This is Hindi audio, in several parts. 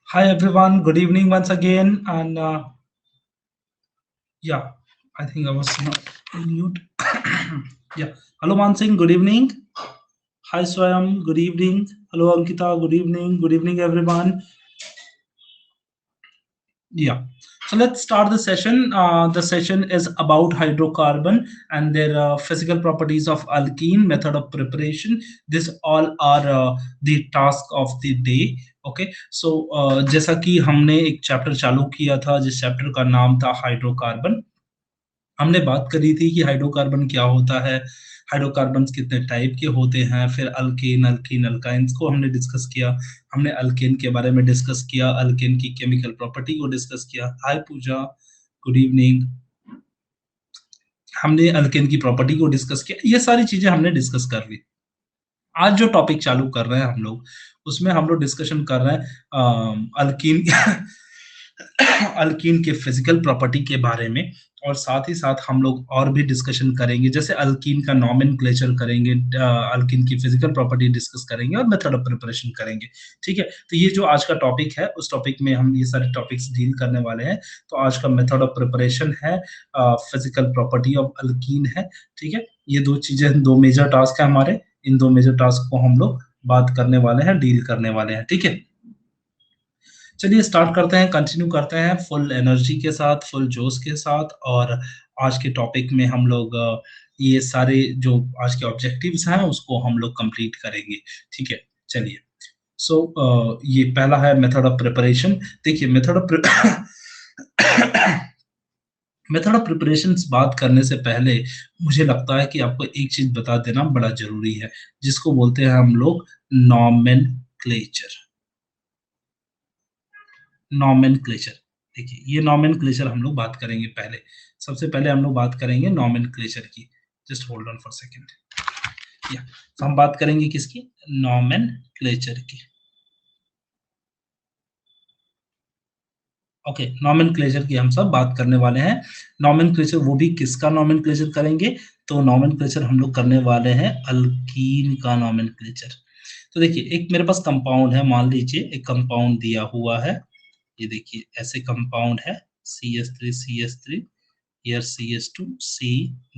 Hi everyone, good evening once again. And yeah, I think I was not on mute. Yeah, hello Mansingh, good evening. Hi Swayam, good evening. Hello Ankita, good evening. Good evening everyone. Yeah. So let's start the session. The session is about hydrocarbon and their physical properties of alkene, method of preparation. This all are the task of the day. Okay so जैसा कि हमने एक चैप्टर चालू किया था जिस चैप्टर का नाम था हाइड्रोकार्बन। हमने बात करी थी कि हाइड्रोकार्बन क्या होता है, हाइड्रोकार्बन्स कितने टाइप के होते हैं, फिर अल्केन, अल्कीन, अल्काइन्स को हमने डिस्कस किया। हमने अल्केन के बारे में डिस्कस किया, अल्केन की केमिकल प्रॉपर्टी को डिस्कस किया। हाय पूजा, गुड इवनिंग। हमने अल्केन की प्रॉपर्टी को डिस्कस किया, ये सारी चीज़ें हमने डिस्कस कर ली। आज जो टॉपिक चालू कर रहे हैं हम लोग, उसमें हम लोग डिस्कशन कर रहे हैं अल्कीन अल्कीन के फिजिकल प्रॉपर्टी के बारे में और साथ ही साथ हम लोग और भी डिस्कशन करेंगे जैसे अल्कीन का नॉमेनक्लेचर करेंगे, अल्कीन की फिजिकल प्रॉपर्टी डिस्कस करेंगे और मेथड ऑफ प्रिपरेशन करेंगे। ठीक है, तो ये जो आज का टॉपिक है उस टॉपिक में हम ये सारे टॉपिक्स डील करने वाले हैं। तो आज का मेथड ऑफ प्रिपरेशन है, फिजिकल प्रॉपर्टी ऑफ अल्कीन है। ठीक है, ये दो चीजें, दो मेजर टास्क है हमारे। इन दो मेजर टास्क को हम लोग बात करने वाले हैं, डील करने वाले हैं। ठीक है, चलिए स्टार्ट करते हैं, कंटिन्यू करते हैं फुल एनर्जी के साथ, फुल जोश के साथ। और आज के टॉपिक में हम लोग ये सारे जो आज के ऑब्जेक्टिव्स हैं उसको हम लोग कंप्लीट करेंगे। ठीक है, चलिए। सो ये पहला है मेथड ऑफ प्रिपरेशन। देखिए method of method of preparation बात करने से पहले मुझे लगता है कि आपको एक चीज बता देना बड़ा जरूरी है, जिसको बोलते हैं हम लोग नॉमेनक्लेचर। नॉमेनक्लेचर, देखिए ये नॉमेनक्लेचर हम लोग बात करेंगे पहले। सबसे पहले हम लोग बात करेंगे नॉमेनक्लेचर की। Just hold on for second. या तो हम बात करेंगे किसकी? नॉमेनक्लेचर की। ओके, नॉमेनक्लेचर की हम सब बात करने वाले हैं। नॉमेनक्लेचर वो भी किसका नॉमेनक्लेचर करेंगे? तो नॉमेनक्लेचर हम लोग करने वाले हैं अल्कीन का नॉमेनक्लेचर। तो देखिए एक मेरे पास कंपाउंड है, मान लीजिए एक कंपाउंड दिया हुआ है। ये देखिए ऐसे कंपाउंड है, CH3 CH3, here CH2 C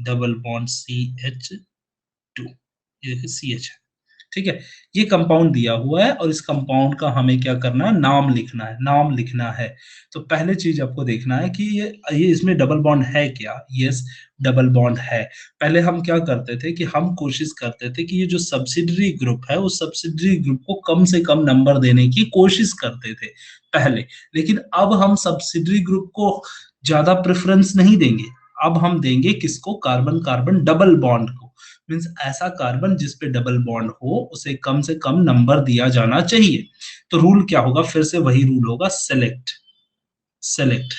double bond CH2, ये देखिए CH है। ठीक है, ये कंपाउंड दिया हुआ है और इस कंपाउंड का हमें क्या करना है? नाम लिखना है, नाम लिखना है। तो पहले चीज आपको देखना है कि ये इसमें डबल बॉन्ड है क्या? यस, डबल बॉन्ड है। पहले हम क्या करते थे कि हम कोशिश करते थे कि ये जो सब्सिडरी ग्रुप है उस सब्सिडरी ग्रुप को कम से कम नंबर देने की कोशिश करते थे पहले। लेकिन अब हम सब्सिडरी ग्रुप को ज्यादा प्रेफरेंस नहीं देंगे। अब हम देंगे किसको? कार्बन कार्बन डबल बॉन्ड को। मीन्स ऐसा कार्बन जिस पे डबल बॉन्ड हो उसे कम से कम नंबर दिया जाना चाहिए। तो रूल क्या होगा? फिर से वही रूल होगा, select, select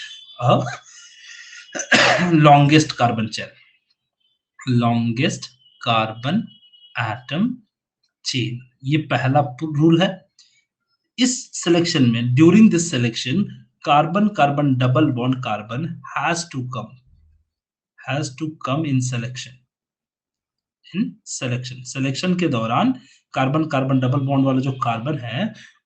longest carbon chain, longest carbon atom chain, ये पहला रूल है। इस सिलेक्शन में, during this selection, carbon carbon double bond carbon has to come in selection. In selection, selection के दौरान कार्बन कार्बन डबल बॉन्ड वाला जो कार्बन है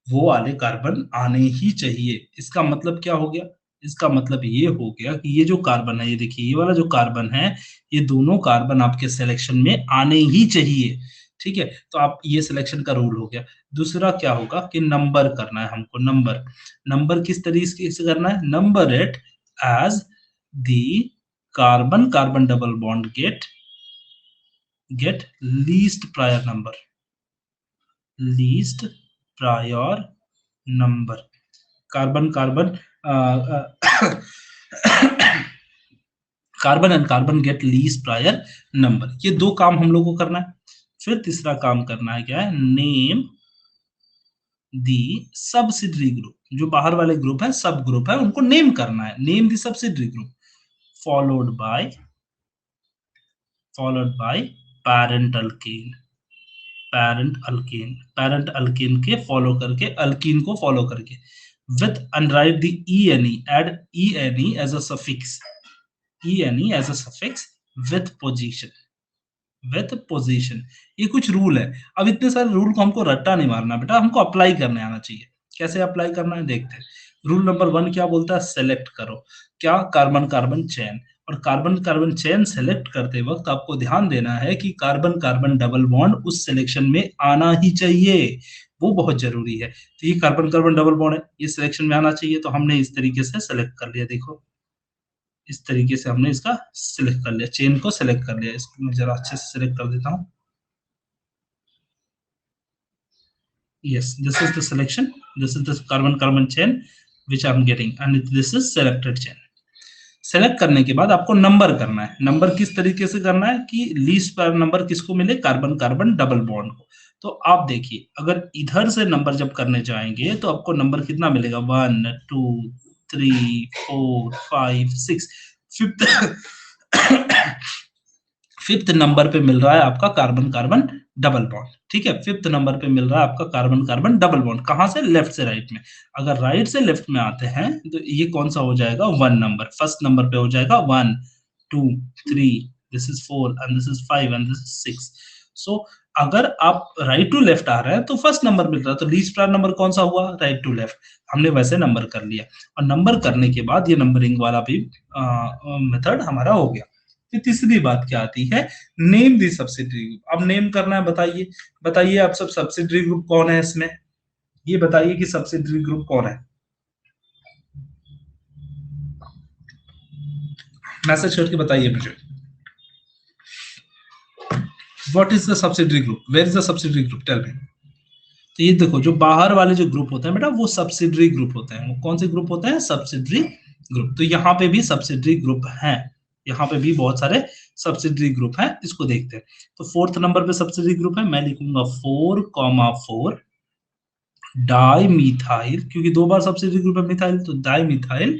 वो वाले कार्बन आने ही चाहिए। इसका मतलब क्या हो गया? इसका मतलब ये हो गया कि ये जो कार्बन है, ये देखिए ये वाला जो कार्बन है, ये दोनों कार्बन आपके सिलेक्शन में आने ही चाहिए। ठीक है, तो आप ये सिलेक्शन का रूल हो गया। दूसरा क्या होगा कि नंबर करना है हमको। नंबर, नंबर किस तरीके से करना है? Number it as the carbon carbon double bond get least prior number, least prior number। Carbon carbon carbon and carbon get least prior number, ये दो काम हम लोग को करना है। फिर तीसरा काम करना है, क्या है? नेम दी सब्सिडरी ग्रुप, जो बाहर वाले ग्रुप है, सब ग्रुप है, उनको नेम करना है। Name the subsidiary group followed by parent alkane, parent alkane के फॉलो करके, अल्कीन को फॉलो करके, with and write the ene, add ene as a suffix, ene as a suffix with position, with position। ये कुछ रूल है। अब इतने सारे रूल को हमको रट्टा नहीं मारना बेटा, हमको अप्लाई करने आना चाहिए। कैसे अप्लाई करना है देखते हैं। रूल नंबर 1 क्या बोलता है? सेलेक्ट करो। क्या? Carbon carbon chain. और कार्बन कार्बन चेन सेलेक्ट करते वक्त आपको ध्यान देना है कि कार्बन कार्बन डबल बॉन्ड उस सिलेक्शन में आना ही चाहिए, वो बहुत जरूरी है। तो ये कार्बन कार्बन डबल बॉन्ड है, ये सिलेक्शन में आना चाहिए, तो हमने इस तरीके से सेलेक्ट कर लिया। देखो इस तरीके से हमने इसका सिलेक्ट कर लिया, चेन को सिलेक्ट कर लिया। इसको मैं जरा अच्छे से सिलेक्ट कर देता हूँ। Yes, this is the selection. This is the carbon-carbon chain which I'm getting, and this is selected chain. Select करने के बाद आपको नंबर करना है। नंबर किस तरीके से करना है कि लीस्ट पर नंबर किसको मिले? कार्बन कार्बन डबल बॉन्ड को। तो आप देखिए, अगर इधर से नंबर जब करने जाएंगे तो आपको नंबर कितना मिलेगा? 1 2 3 4 5 6, फिफ्थ फिफ्थ नंबर पे मिल रहा है आपका कार्बन कार्बन डबल बॉन्ड। ठीक है, फिफ्थ नंबर पे मिल रहा है आपका कार्बन कार्बन डबल बॉन्ड। कहां से? लेफ्ट से राइट में। अगर राइट से लेफ्ट में आते हैं तो ये कौन सा हो जाएगा? 1 नंबर। फर्स्ट नंबर पे हो जाएगा 1 2 3, this is 4 and this is 5 and this is 6। सो अगर आप राइट टू लेफ्ट आ रहे हैं तो फर्स्ट नंबर मिल रहा है, तो लीस्ट प्रायोर नंबर कौन सा हुआ? Right to left. हमने वैसे नंबर कर लिया, और नंबर करने के बाद ये नंबरिंग वाला भी मेथड हमारा हो गया। फिर तीसरी बात क्या आती है? Name the subsidiary group. अब नेम करना है। बताइए बताइए आप सब, सब्सिडरी ग्रुप कौन है इसमें? ये बताइए कि सब्सिडरी ग्रुप कौन है? मैसेज करके बताइए मुझे। What is the subsidiary group? Where is the subsidiary group? Tell me. तो ये देखो, जो बाहर वाले जो ग्रुप होते हैं बेटा, वो सब्सिडरी ग्रुप होते हैं। वो कौन से ग्रुप होते हैं? Subsidiary group. तो यहाँ पे भी सब्सिडरी ग्रुप हैं, यहाँ पे भी बहुत सारे सब्सिडरी ग्रुप हैं। इसको देखते हैं। तो फोर्थ नंबर पे सब्सिडरी ग्रुप है, मैं लिखूंगा 4,4 डाई मिथाइल, क्योंकि दो बार सब्सिडरी ग्रुप है मिथाइल, तो डाई मिथाइल।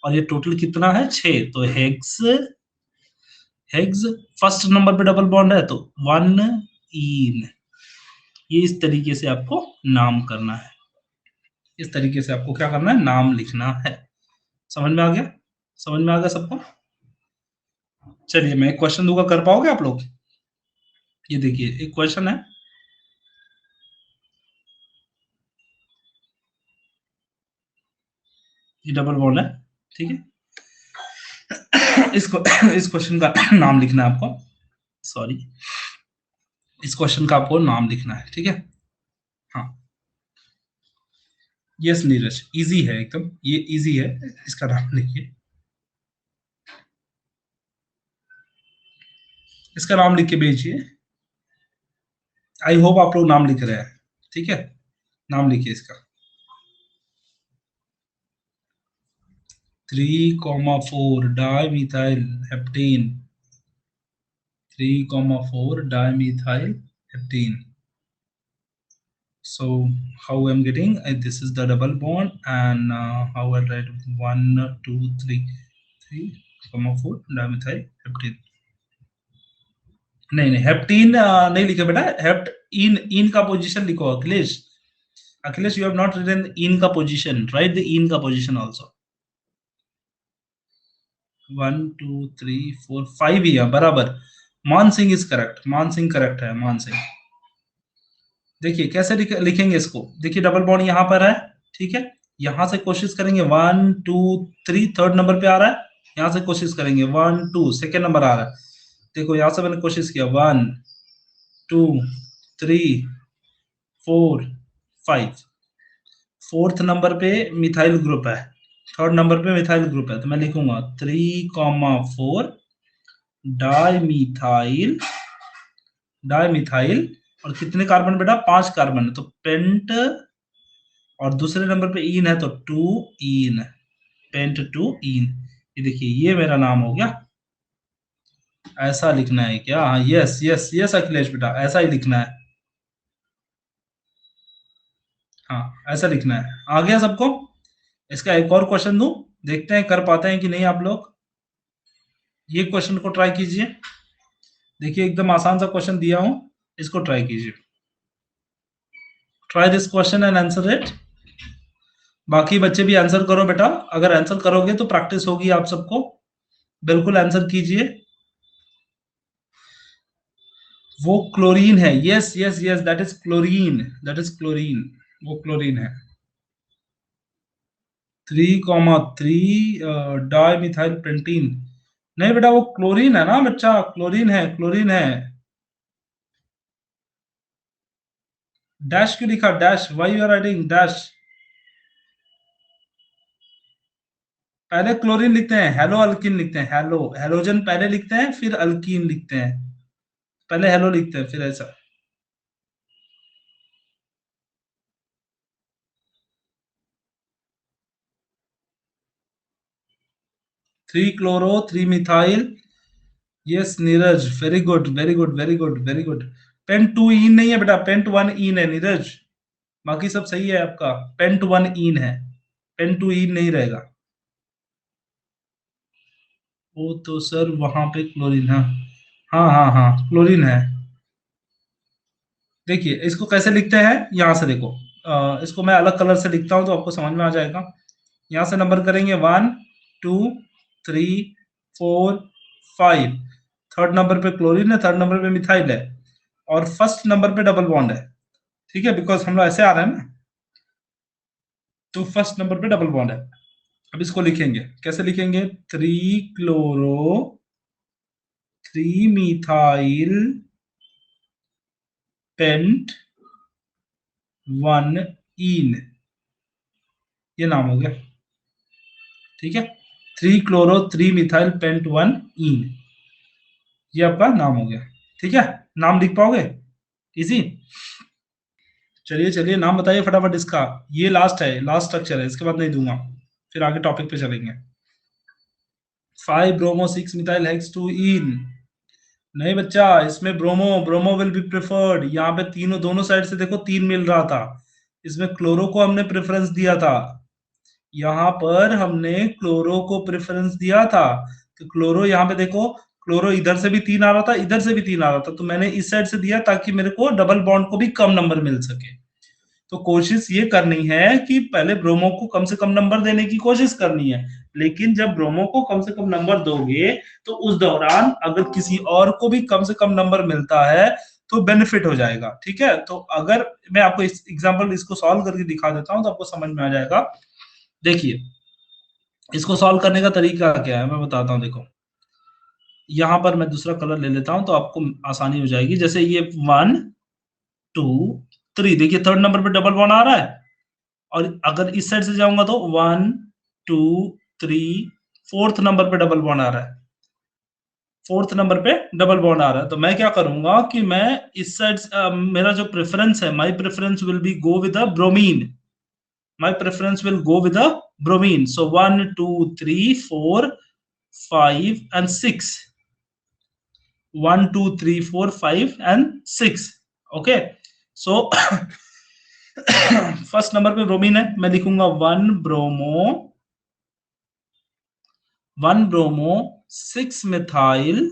और ये टोटल कितना है? 6। तो हेक्स हेक्स। फर्स्ट नंबर पे डबल बॉन्ड है तो 1 इन। ये इस तरीके से आपको नाम करना है। इस तरीके से आपको क्या करना है? नाम लिखना है। समझ में आ गया? समझ में आ गया सबको? चलिए मैं एक क्वेश्चन दूंगा, कर पाओगे आप लोग? ये देखिए, एक क्वेश्चन है। ये डबल बॉन्ड है, ठीक है। इसको इस क्वेश्चन का नाम लिखना है आपको। सॉरी, इस क्वेश्चन का आपको नाम लिखना है, ठीक है। हाँ, यस नीरज, इजी है एकदम, ये इजी है। इसका नाम लिखिए, इसका नाम लिख के भेजिए। आई होप आप लोग नाम लिख रहे हैं, ठीक है। नाम लिखिए इसका। 3,4 dimethyl heptane. 3,4 dimethyl heptene. So how I'm getting this is the double bond, and how I'll write 1 2 3 3,4 dimethyl heptene. नहीं नहीं, हेप्टीन नहीं लिखा बेटा। हेप्ट इन, इन का पोजीशन लिखो Akhilesh. Akhilesh, you have not written इन का पोजीशन, राइट द इन का पोजीशन आल्सो। 1 2 3 4 5 ही है बराबर। मान सिंह इज करेक्ट, मान सिंह करेक्ट है, मान सिंह। देखिए कैसे लिखेंगे इसको। देखिए डबल बॉन्ड यहाँ पर है, ठीक है। यहां से कोशिश करेंगे 1 2 3, थर्ड नंबर पे आ रहा है। यहां से कोशिश करेंगे 1 2, सेकेंड नंबर आ रहा है। देखो यहां से मैंने कोशिश किया 1 2 3 4 5। फोर्थ नंबर पे मिथाइल ग्रुप है, थर्ड नंबर पे मिथाइल ग्रुप है, तो मैं लिखूंगा 3,4 डाई मिथाइल। Di methyl. और कितने कार्बन बेटा? 5 कार्बन है, तो पेंट। और दूसरे नंबर पे इन है तो 2 इन, पेंट 2 इन। ये देखिए, ये मेरा नाम हो गया। ऐसा लिखना है क्या? हाँ, यस यस यस अखिलेश बेटा, ऐसा ही लिखना है। हाँ, ऐसा लिखना है। आ गया सबको? इसका एक और क्वेश्चन दूं, देखते हैं कर पाते हैं कि नहीं आप लोग। ये क्वेश्चन को ट्राई कीजिए। देखिए एकदम आसान सा क्वेश्चन दिया हूं, इसको ट्राई कीजिए। Try this question and answer it. बाकी बच्चे भी आंसर करो बेटा, अगर आंसर करोगे तो प्रैक्टिस होगी आप सबको। बिल्कुल आंसर कीजिए। वो क्लोरीन है, yes yes yes, that is chlorine, that is chlorine. वो क्लोरीन है। 3,3 डाई मिथाइल पेंटीन। नहीं बेटा, वो क्लोरीन है ना बच्चा, क्लोरीन है, क्लोरीन है। डैश क्यों लिखा, dash, why you are writing dash? पहले क्लोरीन लिखते हैं, हेलो अल्कीन लिखते हैं, हेलो, हेलोजन पहले लिखते हैं, फिर अल्कीन लिखते हैं। पहले हेलो लिखते हैं, फिर ऐसा। 3 chloro 3 methyl. Yes Neeraj, very good, very good, very good, very good. Pent two ene नहीं है बेटा, पेंट वन इन है नीरज। बाकी सब सही है आपका, पेंट वन इन है, पेंट टू इन नहीं रहेगा। वो तो सर वहां पे क्लोरीन है। हाँ हाँ हाँ, क्लोरीन है। देखिए इसको कैसे लिखते हैं, यहाँ से देखो। इसको मैं अलग कलर से लिखता हूँ तो आपको समझ में आ जाएगा। यहाँ से नंबर करेंगे 1 2 3 4 5। थर्ड नंबर पे क्लोरीन है, थर्ड नंबर पे मिथाइल है, और फर्स्ट नंबर पे डबल बॉन्ड है। ठीक है, बिकॉज हम लोग ऐसे आ रहे हैं ना, तो फर्स्ट नंबर पे डबल बॉन्ड है। अब इसको लिखेंगे, कैसे लिखेंगे? 3 chloro 3 methyl pent one in, ये नाम हो गया। ठीक है, 3 chloro 3 methyl pent one in, ये आपका नाम हो गया। ठीक है, नाम लिख पाओगे? इजी। चलिए चलिए, नाम बताइए फटाफट इसका। ये लास्ट है, लास्ट स्ट्रक्चर है, इसके बाद नहीं दूंगा, फिर आगे टॉपिक पे चलेंगे। 5 ब्रोमो 6 मिथाइल हेक्स 2 इन। नहीं बच्चा, इसमें bromo, bromo will be preferred. यहाँ पे तीनों दोनों साइड से देखो 3 मिल रहा था, इसमें क्लोरो को हमने प्रेफरेंस दिया था। यहाँ पर हमने क्लोरो को प्रेफरेंस दिया था, तो क्लोरो यहाँ पे देखो, क्लोरो इधर से भी 3 आ रहा था, इधर से भी 3 आ रहा था, तो मैंने इस साइड से दिया ताकि मेरे को डबल बॉन्ड को भी कम नंबर मिल सके। तो कोशिश ये करनी है कि पहले ब्रोमो को कम से कम नंबर देने की कोशिश करनी है, लेकिन जब ब्रोमो को कम से कम नंबर दोगे तो उस दौरान अगर किसी और को भी कम से कम नंबर मिलता है तो बेनिफिट हो जाएगा। ठीक है, तो अगर मैं आपको इस एग्जांपल इसको सॉल्व करके दिखा देता हूं तो आपको समझ में आ जाएगा। देखिए, इसको सॉल्व करने का तरीका क्या है मैं बताता हूँ। देखो, यहाँ पर मैं दूसरा कलर ले लेता हूँ तो आपको आसानी हो जाएगी। जैसे ये 1 2 3, देखिए थर्ड नंबर पे डबल बॉन्ड आ रहा है, और अगर इस साइड से जाऊंगा तो 1 2 3, फोर्थ नंबर पे डबल बॉन्ड आ रहा है, फोर्थ नंबर पे डबल बॉन्ड आ रहा है। तो मैं क्या करूंगा कि मैं इस साइड, मेरा जो प्रेफरेंस है, my preference will be go with bromine, my preference will go with bromine. So 1 2 3 4 5 and 6, 1 2 3 4 5 and 6। Okay, so first number पे ब्रोमीन है, मैं लिखूंगा 1 bromo 6 methyl,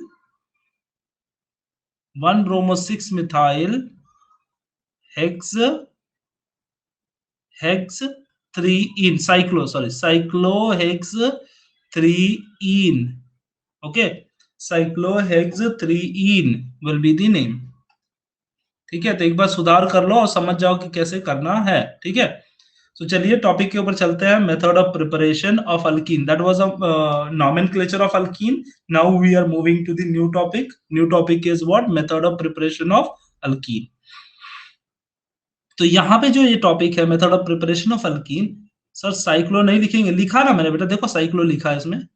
1 bromo 6 methyl hex hex 3 in, cyclo, sorry, cyclo hex 3 in. Okay, cyclo hex 3 in will be the name. ठीक है, तो एक बार सुधार कर लो और समझ जाओ कि कैसे करना है। ठीक है, तो चलिए टॉपिक के ऊपर चलते हैं। Method of preparation of alkene, that was a nomenclature of alkene. Now we are moving to the new topic. New topic is what? Method of preparation of alkene. तो यहाँ पे जो ये टॉपिक है, method of preparation of alkene, sir cyclo नहीं लिखेंगे, लिखा ना मैंने बेटा, देखो साइक्लो लिखा है इसमें,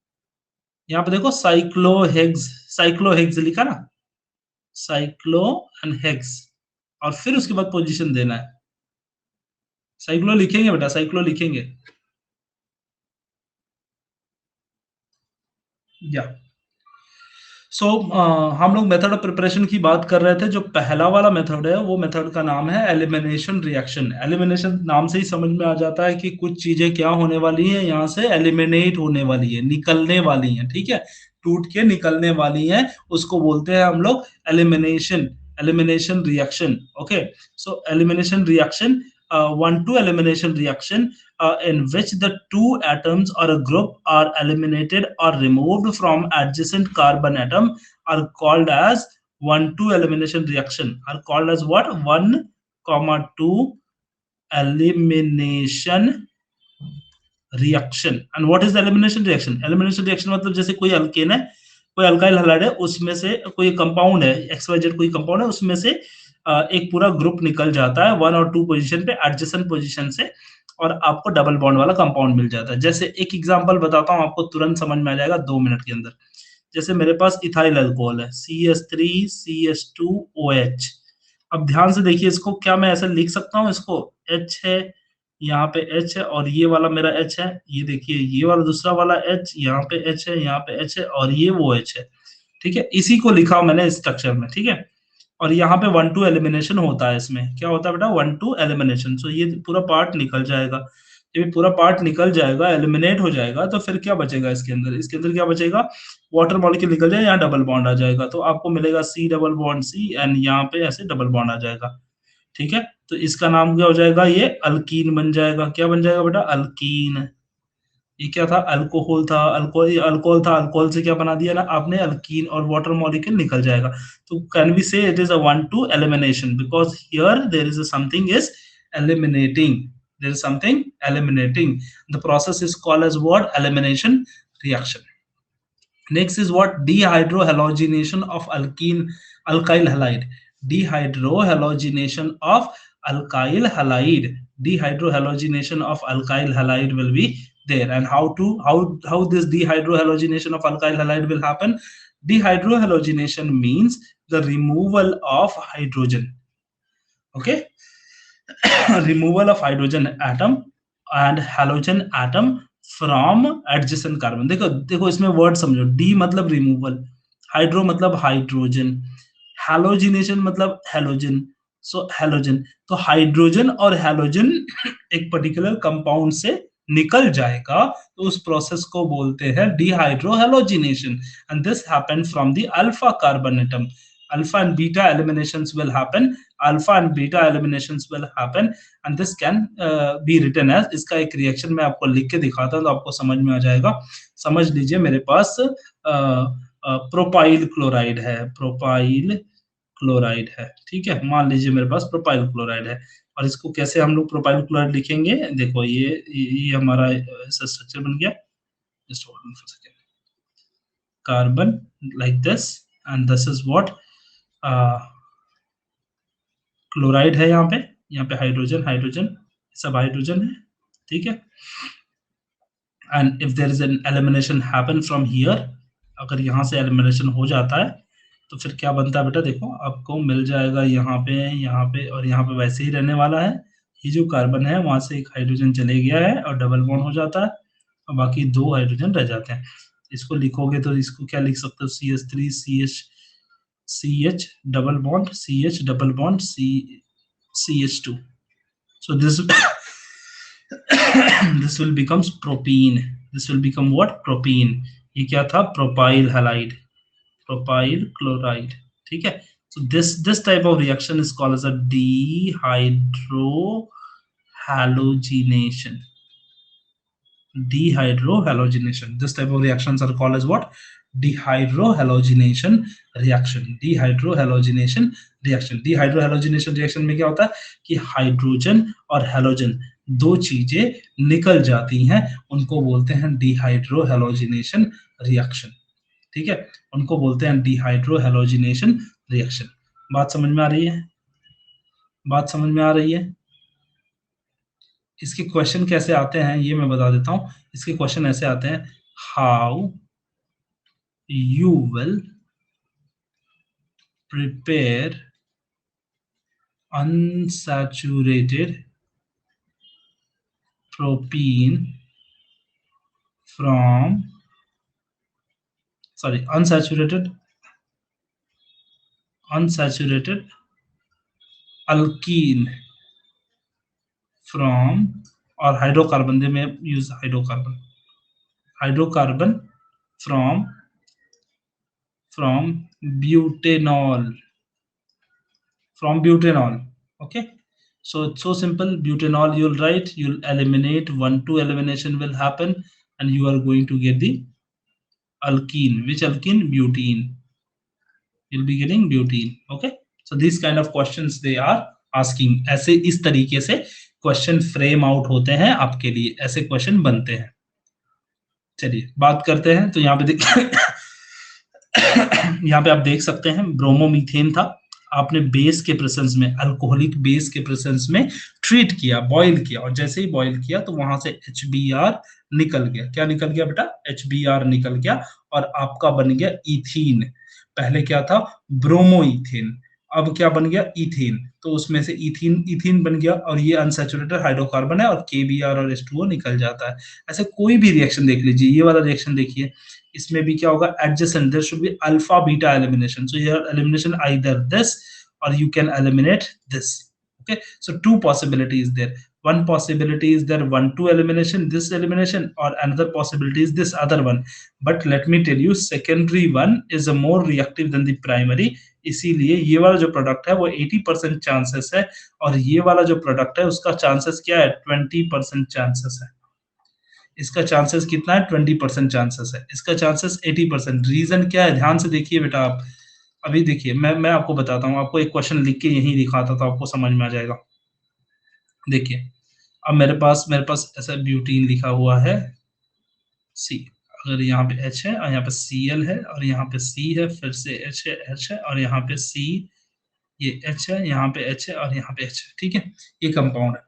यहाँ पे देखो साइक्लोहेक्स, साइक्लोहेक्स लिखा ना, साइक्लो एंड हेक्स, और फिर उसके बाद पोजीशन देना है। साइक्लो लिखेंगे बेटा, साइक्लो लिखेंगे, या हम लोग मेथड ऑफ प्रिपरेशन की बात कर रहे थे। जो पहला वाला मेथड है वो मेथड का नाम है एलिमिनेशन रिएक्शन। एलिमिनेशन नाम से ही समझ में आ जाता है कि कुछ चीजें क्या होने वाली हैं, यहाँ से एलिमिनेट होने वाली है, निकलने वाली हैं। ठीक है, टूट के निकलने वाली हैं, उसको बोलते हैं हम लोग elimination, elimination reaction. Okay, so elimination reaction, 1 2 elimination reaction in which the two atoms or a group are eliminated or removed from adjacent carbon atom are called as 1 2 elimination reaction, are called as what? 1 2 elimination reaction. And what is the elimination reaction? Elimination reaction मतलब जैसे कोई अल्केन है, कोई अल्काइल हैलाइड है, उसमें से कोई कंपाउंड है, XYZ कोई कंपाउंड है, उसमें से एक पूरा ग्रुप निकल जाता है 1 और 2 पोजीशन पे एडजेसेंट पोजीशन से, और आपको डबल बॉन्ड वाला कंपाउंड मिल जाता है। जैसे एक एग्जांपल बताता हूँ, आपको तुरंत समझ में आ जाएगा 2 मिनट के अंदर। जैसे मेरे पास इथाइल अल्कोहल है, CH3CH2OH। अब ध्यान से देखिए इसको, क्या मैं ऐसे लिख सकता हूँ इसको? H है, यहाँ पे H है, और ये वाला मेरा H है। ये देखिए ये वाला दूसरा वाला H, यहाँ पे H है, यहाँ पे H है, और ये वो H है। ठीक है, इसी को लिखा मैंने स्ट्रक्चर में। ठीक है, और यहाँ पे 1-2 एलिमिनेशन होता है। इसमें क्या होता है बेटा? 1-2 एलिमिनेशन। सो ये पूरा पार्ट निकल जाएगा। ये पूरा पार्ट निकल जाएगा, एलिमिनेट हो जाएगा, तो फिर क्या बचेगा इसके अंदर? इसके अंदर क्या बचेगा? वाटर मॉलिक्यूल निकल जाए, यहाँ डबल बॉन्ड आ जाएगा, तो आपको मिलेगा C double bond C, and यहाँ पे ऐसे डबल बॉन्ड आ जाएगा। ठीक है, तो इसका नाम क्या हो जाएगा? ये अल्कीन बन जाएगा। क्या बन जाएगा बेटा? अल्कीन। ये क्या था? अल्कोहल था, अल्कोहल अल्कोहल था, अल्कोहल से क्या बना दिया ना आपने? अल्कीन, और वाटर मॉलिक्यूल निकल जाएगा। तो can we say it is a 1-2 elimination, because here there is something is eliminating. There is something eliminating. The process is called as what? Elimination reaction. Next is what? Dehydrohalogenation of alkyl halide. Dehydrohalogenation of alkyl halide. Dehydrohalogenation of alkyl halide will be there. And how this dehydrohalogenation of alkyl halide will happen? Dehydrohalogenation means the removal of hydrogen. Okay, removal of hydrogen atom and halogen atom from adjacent carbon. देखो देखो इसमें वर्ड समझो। डी मतलब रिमूवल, हाइड्रो मतलब हाइड्रोजन, हैलोजिनेशन मतलब हैलोजन। सो हैलोजन, तो हाइड्रोजन और हैलोजन एक पर्टिकुलर कंपाउंड से निकल जाएगा, तो उस प्रोसेस को बोलते हैं dehydrohalogenation, and this happen from the alpha carbon atom. alpha and beta eliminations will happen, alpha and beta eliminations will happen, and this can be written as, इसका एक रिएक्शन मैं आपको लिख के दिखाता हूं तो आपको समझ में आ जाएगा। समझ लीजिए मेरे पास प्रोपाइल क्लोराइड है, प्रोपाइल क्लोराइड है। ठीक है, मान लीजिए मेरे पास प्रोपाइल क्लोराइड है, और इसको कैसे हम लोग प्रोपाइल क्लोराइड लिखेंगे? देखो ये हमारा ऐसा स्ट्रक्चर बन गया। Just hold on for second. Carbon like this, and this is what? Chloride है। यहाँ पे हाइड्रोजन, हाइड्रोजन, सब हाइड्रोजन है। ठीक है, and if there is an elimination happen from here, अगर यहाँ से एलिमिनेशन हो जाता है तो फिर क्या बनता है बेटा? देखो आपको मिल जाएगा यहाँ पे और यहाँ पे वैसे ही रहने वाला है। ये जो कार्बन है वहां से एक हाइड्रोजन चले गया है और डबल बॉन्ड हो जाता है, और बाकी 2 हाइड्रोजन रह जाते हैं। इसको लिखोगे तो इसको क्या लिख सकते हो? CH3 CH double bond CH double bond CH2. So this this will becomes propene. This will become what? Propene. ये क्या था? Propyl halide, propyl chloride. ठीक है, so this type of reaction is called as a dehydrohalogenation. Dehydrohalogenation. This type of reactions are called as what? Dehydrohalogenation reaction. Dehydrohalogenation reaction. Dehydrohalogenation reaction में क्या होता है कि हाइड्रोजन और हैलोजन दो चीजें निकल जाती हैं, उनको बोलते हैं डिहाइड्रोहैलोजिनेशन रिएक्शन। ठीक है, उनको बोलते हैं डिहाइड्रोहैलोजिनेशन रिएक्शन। बात समझ में आ रही है? बात समझ में आ रही है? इसके क्वेश्चन कैसे आते हैं ये मैं बता देता हूं। इसके क्वेश्चन ऐसे आते हैं, how you will prepare unsaturated propene from unsaturated alkene from, और हाइड्रोकार्बन दे में use hydrocarbon from butanol, okay? So it's so simple. Butanol, you'll write, you'll eliminate 1-2 elimination will happen, and you are going to get the alkene. Which alkene? Butene. You'll be getting butene. Okay, so these kind of questions they are asking. ऐसे इस तरीके से क्वेश्चन फ्रेम आउट होते हैं आपके लिए, ऐसे क्वेश्चन बनते हैं। चलिए बात करते हैं, तो यहाँ पे यहाँ पे आप देख सकते हैं ब्रोमोमीथेन था, आपने बेस के प्रेजेंस में, अल्कोहलिक बेस के प्रेजेंस में ट्रीट किया, बॉयल किया, और जैसे ही बॉयल किया तो वहां से HBr निकल गया। क्या निकल गया बेटा? HBr निकल गया, और आपका बन गया इथीन। पहले क्या था? ब्रोमोइथेन। अब क्या बन गया? इथेन। तो उसमें से इथीन इथीन बन गया, और ये अनसैचुरेटेड हाइड्रोकार्बन है, और KBr और H2O निकल जाता है। ऐसे कोई भी रिएक्शन देख लीजिए, ये वाला रिएक्शन देखिए, इसमें भी क्या होगा? Adjacent, there should be alpha beta elimination, so here elimination either this or you can eliminate this. Okay, so two possibilities there. One possibility is there 1-2 elimination, this elimination, or another possibility is this other one. But let me tell you, secondary one is a more reactive than the primary. इसीलिए ये वाला जो प्रोडक्ट है वो 80% चांसेस है, और ये वाला जो प्रोडक्ट है उसका चांसेस क्या है? 20% चांसेस है। इसका चांसेस कितना है? 20% चांसेस है, इसका चांसेस 80%। रीजन क्या है? ध्यान से देखिए बेटा आप। अभी देखिए, मैं आपको बताता हूँ, आपको एक क्वेश्चन लिख के यहीं दिखाता तो आपको समझ में आ जाएगा। देखिए, अब मेरे पास ऐसा ब्यूटीन लिखा हुआ है सी, अगर यहाँ पे H है और यहाँ पे Cl है और यहाँ पे C है, फिर से H है और यहाँ पे C, ये H है, यहाँ पे H है और यहाँ पे H है, ठीक है? ये कंपाउंड है।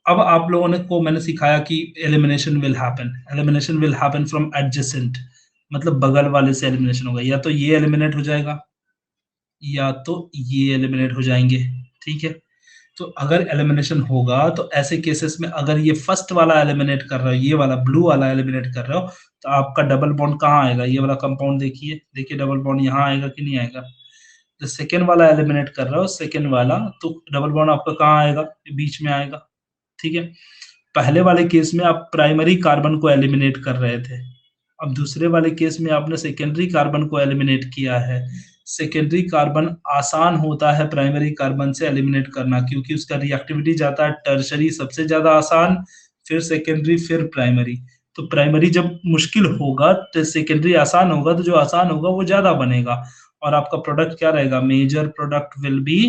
अब आप लोगों ने को मैंने सिखाया कि elimination will happen from adjacent, मतलब बगल वाले से एलिमिनेशन होगा, या तो ये एलिमिनेट हो जाएगा या तो ये एलिमिनेट हो जाएंगे, ठीक है? तो अगर एलिमिनेशन होगा तो ऐसे केसेस में अगर ये फर्स्ट वाला एलिमिनेट कर रहा है, ये वाला ब्लू वाला एलिमिनेट कर रहे हो, तो आपका डबल बॉन्ड कहाँ आएगा? ये वाला कंपाउंड देखिए, देखिए डबल बॉन्ड यहाँ आएगा कि नहीं आएगा? तो सेकेंड वाला एलिमिनेट कर रहा हो, सेकेंड वाला, तो डबल बॉन्ड आपका कहाँ आएगा? बीच में आएगा, ठीक है? पहले वाले केस में आप प्राइमरी कार्बन को एलिमिनेट कर रहे थे, अब दूसरे वाले केस में आपने सेकेंडरी कार्बन को एलिमिनेट किया है। सेकेंडरी कार्बन आसान होता है प्राइमरी कार्बन से एलिमिनेट करना, क्योंकि उसका रिएक्टिविटी जाता है टर्शरी सबसे ज्यादा आसान, फिर सेकेंडरी, फिर प्राइमरी। तो प्राइमरी जब मुश्किल होगा तो सेकेंडरी आसान होगा, तो जो आसान होगा वो ज्यादा बनेगा, और आपका प्रोडक्ट क्या रहेगा? Major product will be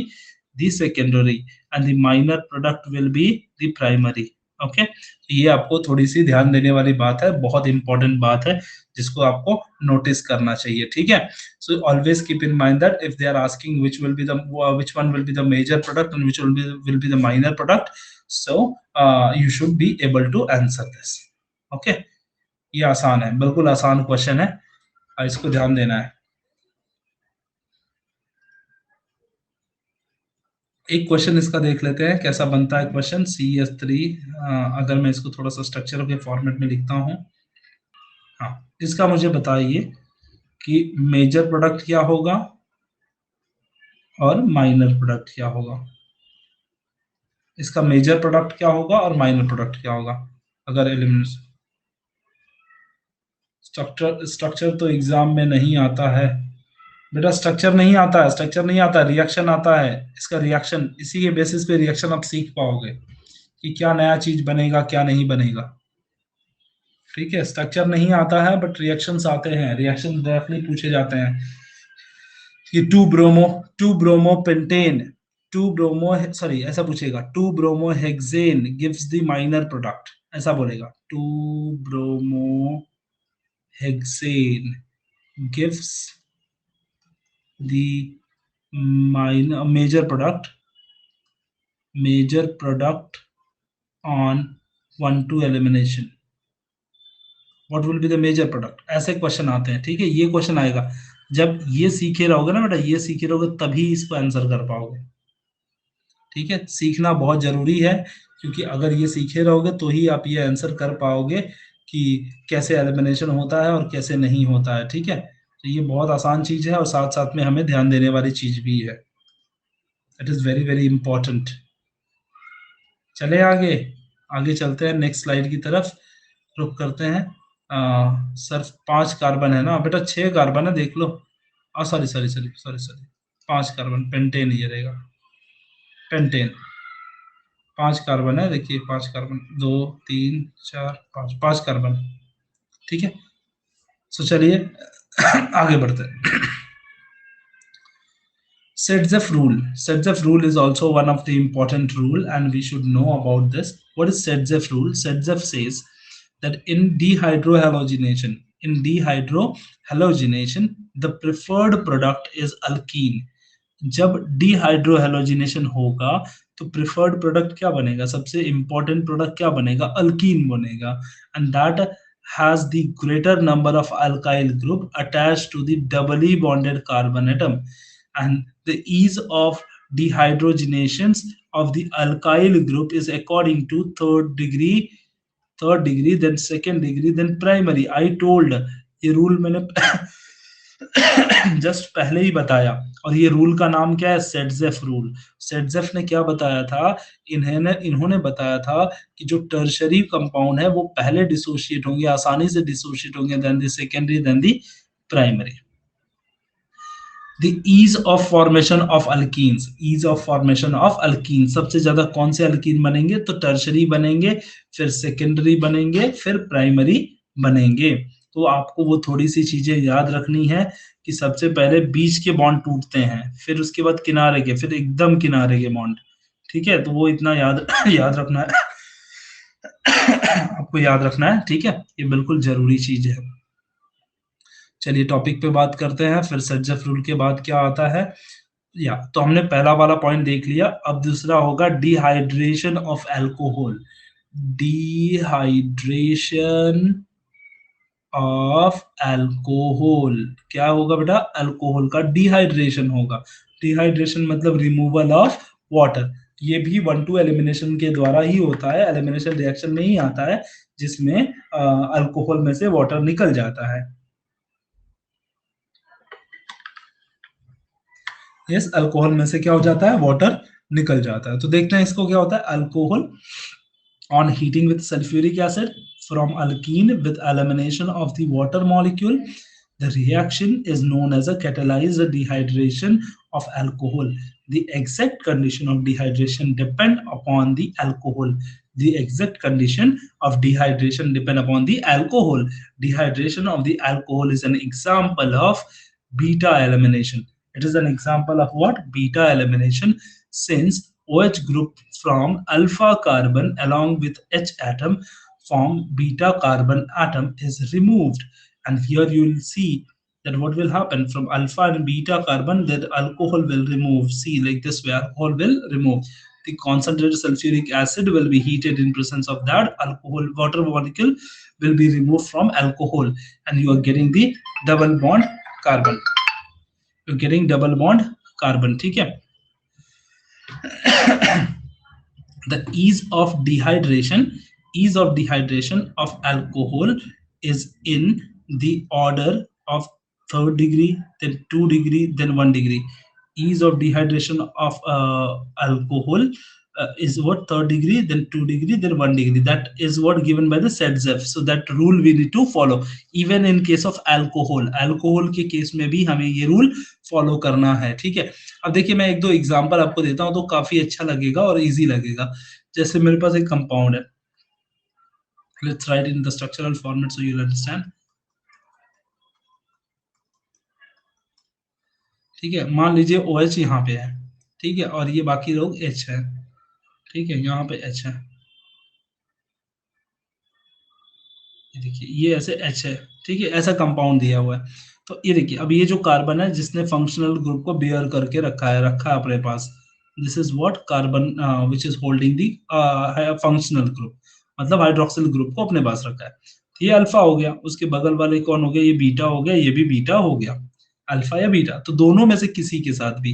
the secondary and the minor product will be the primary. Okay, ये आपको थोड़ी सी ध्यान देने वाली बात है, बहुत इंपॉर्टेंट बात है, जिसको आपको नोटिस करना चाहिए, ठीक है? So always keep in mind that if they are asking which one will be the major product and which will be the minor product, so you should be able to answer this. Okay, ये आसान है, बिल्कुल आसान क्वेश्चन है, इसको ध्यान देना है। एक क्वेश्चन इसका देख लेते हैं कैसा बनता है क्वेश्चन CS3। अगर मैं इसको थोड़ा सा स्ट्रक्चर के फॉर्मेट में लिखता हूँ, हाँ, इसका मुझे बताइए कि मेजर प्रोडक्ट क्या होगा और माइनर प्रोडक्ट क्या होगा। इसका मेजर प्रोडक्ट क्या होगा और माइनर प्रोडक्ट क्या होगा अगर एलिमिनेशन। स्ट्रक्चर तो एग्जाम में नहीं आता है बेटा, स्ट्रक्चर नहीं आता है, स्ट्रक्चर नहीं आता है, रिएक्शन आता है। इसका रिएक्शन, इसी के बेसिस पे रिएक्शन आप सीख पाओगे कि क्या नया चीज बनेगा, क्या नहीं बनेगा, ठीक है? स्ट्रक्चर नहीं आता है बट रिएक्शंस आते हैं, रिएक्शन डायरेक्टली पूछे जाते हैं कि to bromo pentane, to bromo, sorry ऐसा पूछेगा, to bromo hexane gives the minor product, ऐसा बोलेगा, to bromo hexane gives the minor major product on 1-2 elimination, what will be the major product, ऐसे क्वेश्चन आते हैं, ठीक है? ये क्वेश्चन आएगा जब ये सीखे रहोगे ना बेटा, ये सीखे रहोगे तभी इसको आंसर कर पाओगे, ठीक है? सीखना बहुत जरूरी है, क्योंकि अगर ये सीखे रहोगे तो ही आप ये आंसर कर पाओगे कि कैसे एलिमिनेशन होता है और कैसे नहीं होता है, ठीक है? तो ये बहुत आसान चीज है और साथ साथ में हमें ध्यान देने वाली चीज भी है, it is very very important. चले आगे, आगे चलते हैं नेक्स्ट स्लाइड की तरफ, रुक करते हैं। सर 5 कार्बन है ना बेटा? 6 कार्बन है, देख लो। Sorry sorry sorry sorry sorry, 5 carbon, pentane ये रहेगा, पेंटेन। 5 कार्बन है, देखिए 5 कार्बन, 2 3 4 5, 5 कार्बन, ठीक है? सो चलिए आगे बढ़ते हैं। Setzef rule. Setzef rule is also one of the important rule, and we should know about this. What is Setzef rule? Setzef says that in dehydrohalogenation, the preferred product is alkene. जब डिहाइड्रोहेलोजिनेशन होगा तो प्रिफर्ड प्रोडक्ट क्या बनेगा? सबसे इंपॉर्टेंट प्रोडक्ट क्या बनेगा? अल्कीन बनेगा, and that has the greater number of alkyl group attached to the doubly bonded carbon atom, and the ease of dehydrogenations of the alkyl group is according to third degree, then second degree, then primary. I told ये रूल मैंने जस्ट पहले ही बताया, और ये रूल का नाम क्या है? सेटजेफ रूल। सेटजेफ ने क्या बताया था? इन्होंने बताया था कि जो टर्शरी कंपाउंड है वो पहले डिसोशिएट होंगे, आसानी से डिसोशिएट होंगे, then the secondary, then the primary. The ease of formation of alkenes, ease of formation of alkenes, सबसे ज्यादा कौन से अल्कीन बनेंगे? तो टर्शरी बनेंगे, फिर सेकेंडरी बनेंगे, फिर प्राइमरी बनेंगे। तो आपको वो थोड़ी सी चीजें याद रखनी है कि सबसे पहले बीच के बॉन्ड टूटते हैं, फिर उसके बाद किनारे के, फिर एकदम किनारे के बॉन्ड। ठीक है, तो वो इतना याद याद रखना है आपको याद रखना है। ठीक है, ये बिल्कुल जरूरी चीज है। चलिए टॉपिक पे बात करते हैं। फिर सेटजेफ रूल के बाद क्या आता है? या तो हमने पहला वाला पॉइंट देख लिया, अब दूसरा होगा dehydration of alcohol. Dehydration of alcohol क्या होगा बेटा? अल्कोहल का डिहाइड्रेशन होगा। डिहाइड्रेशन मतलब रिमूवल ऑफ वाटर। ये भी 1-2 एलिमिनेशन के द्वारा ही होता है, एलिमिनेशन रिएक्शन में ही आता है, जिसमें अल्कोहल में से वाटर निकल जाता है। यस, अल्कोहल में से क्या हो जाता है? वाटर निकल जाता है। तो देखते हैं इसको क्या होता है। Alcohol on heating with sulfuric acid from alkene with elimination of the water molecule, the reaction is known as a catalyzed dehydration of alcohol. The exact condition of dehydration depend upon the alcohol. The exact condition of dehydration depend upon the alcohol. Dehydration of the alcohol is an example of beta elimination. It is an example of what? Beta elimination, since OH group from alpha carbon along with H atom form beta carbon atom is removed. And here you will see that what will happen from alpha and beta carbon, that alcohol will remove. See, like this way, alcohol will remove. The concentrated sulfuric acid will be heated in presence of that alcohol. Water molecule will be removed from alcohol, and you are getting the double bond carbon. You're getting double bond carbon. ठीक है? The ease of dehydration of alcohol is in the order of third degree, then 2 degree, then 1 degree. Ease of dehydration of alcohol is what? Third degree, then 2 degree, then 1 degree. That is what given by the Setzef. So that rule we need to follow even in case of alcohol. Alcohol के केस में भी हमें ये रूल फॉलो करना है। ठीक है, अब देखिए मैं एक दो एग्जांपल आपको देता हूँ तो काफी अच्छा लगेगा और इजी लगेगा। जैसे मेरे पास एक कंपाउंड है, let's write in the structural format so you will understand. ठीक है, मान लीजिए OH यहाँ पे है, ठीक है, और ये बाकी लोग H है। ठीक है, यहाँ पे H है, ये देखिए ये ऐसे H है। ठीक है, ऐसा कंपाउंड दिया हुआ है। तो ये देखिए अब ये जो कार्बन है जिसने फंक्शनल ग्रुप को बेयर करके रखा है अपने पास, this is what carbon which is holding the functional group, मतलब हाइड्रोक्सिल ग्रुप को अपने पास रखा है। तो ये अल्फा हो गया, उसके बगल वाले कौन हो गया? ये बीटा हो गया, ये भी बीटा हो गया। अल्फा या बीटा, तो दोनों में से किसी के साथ भी,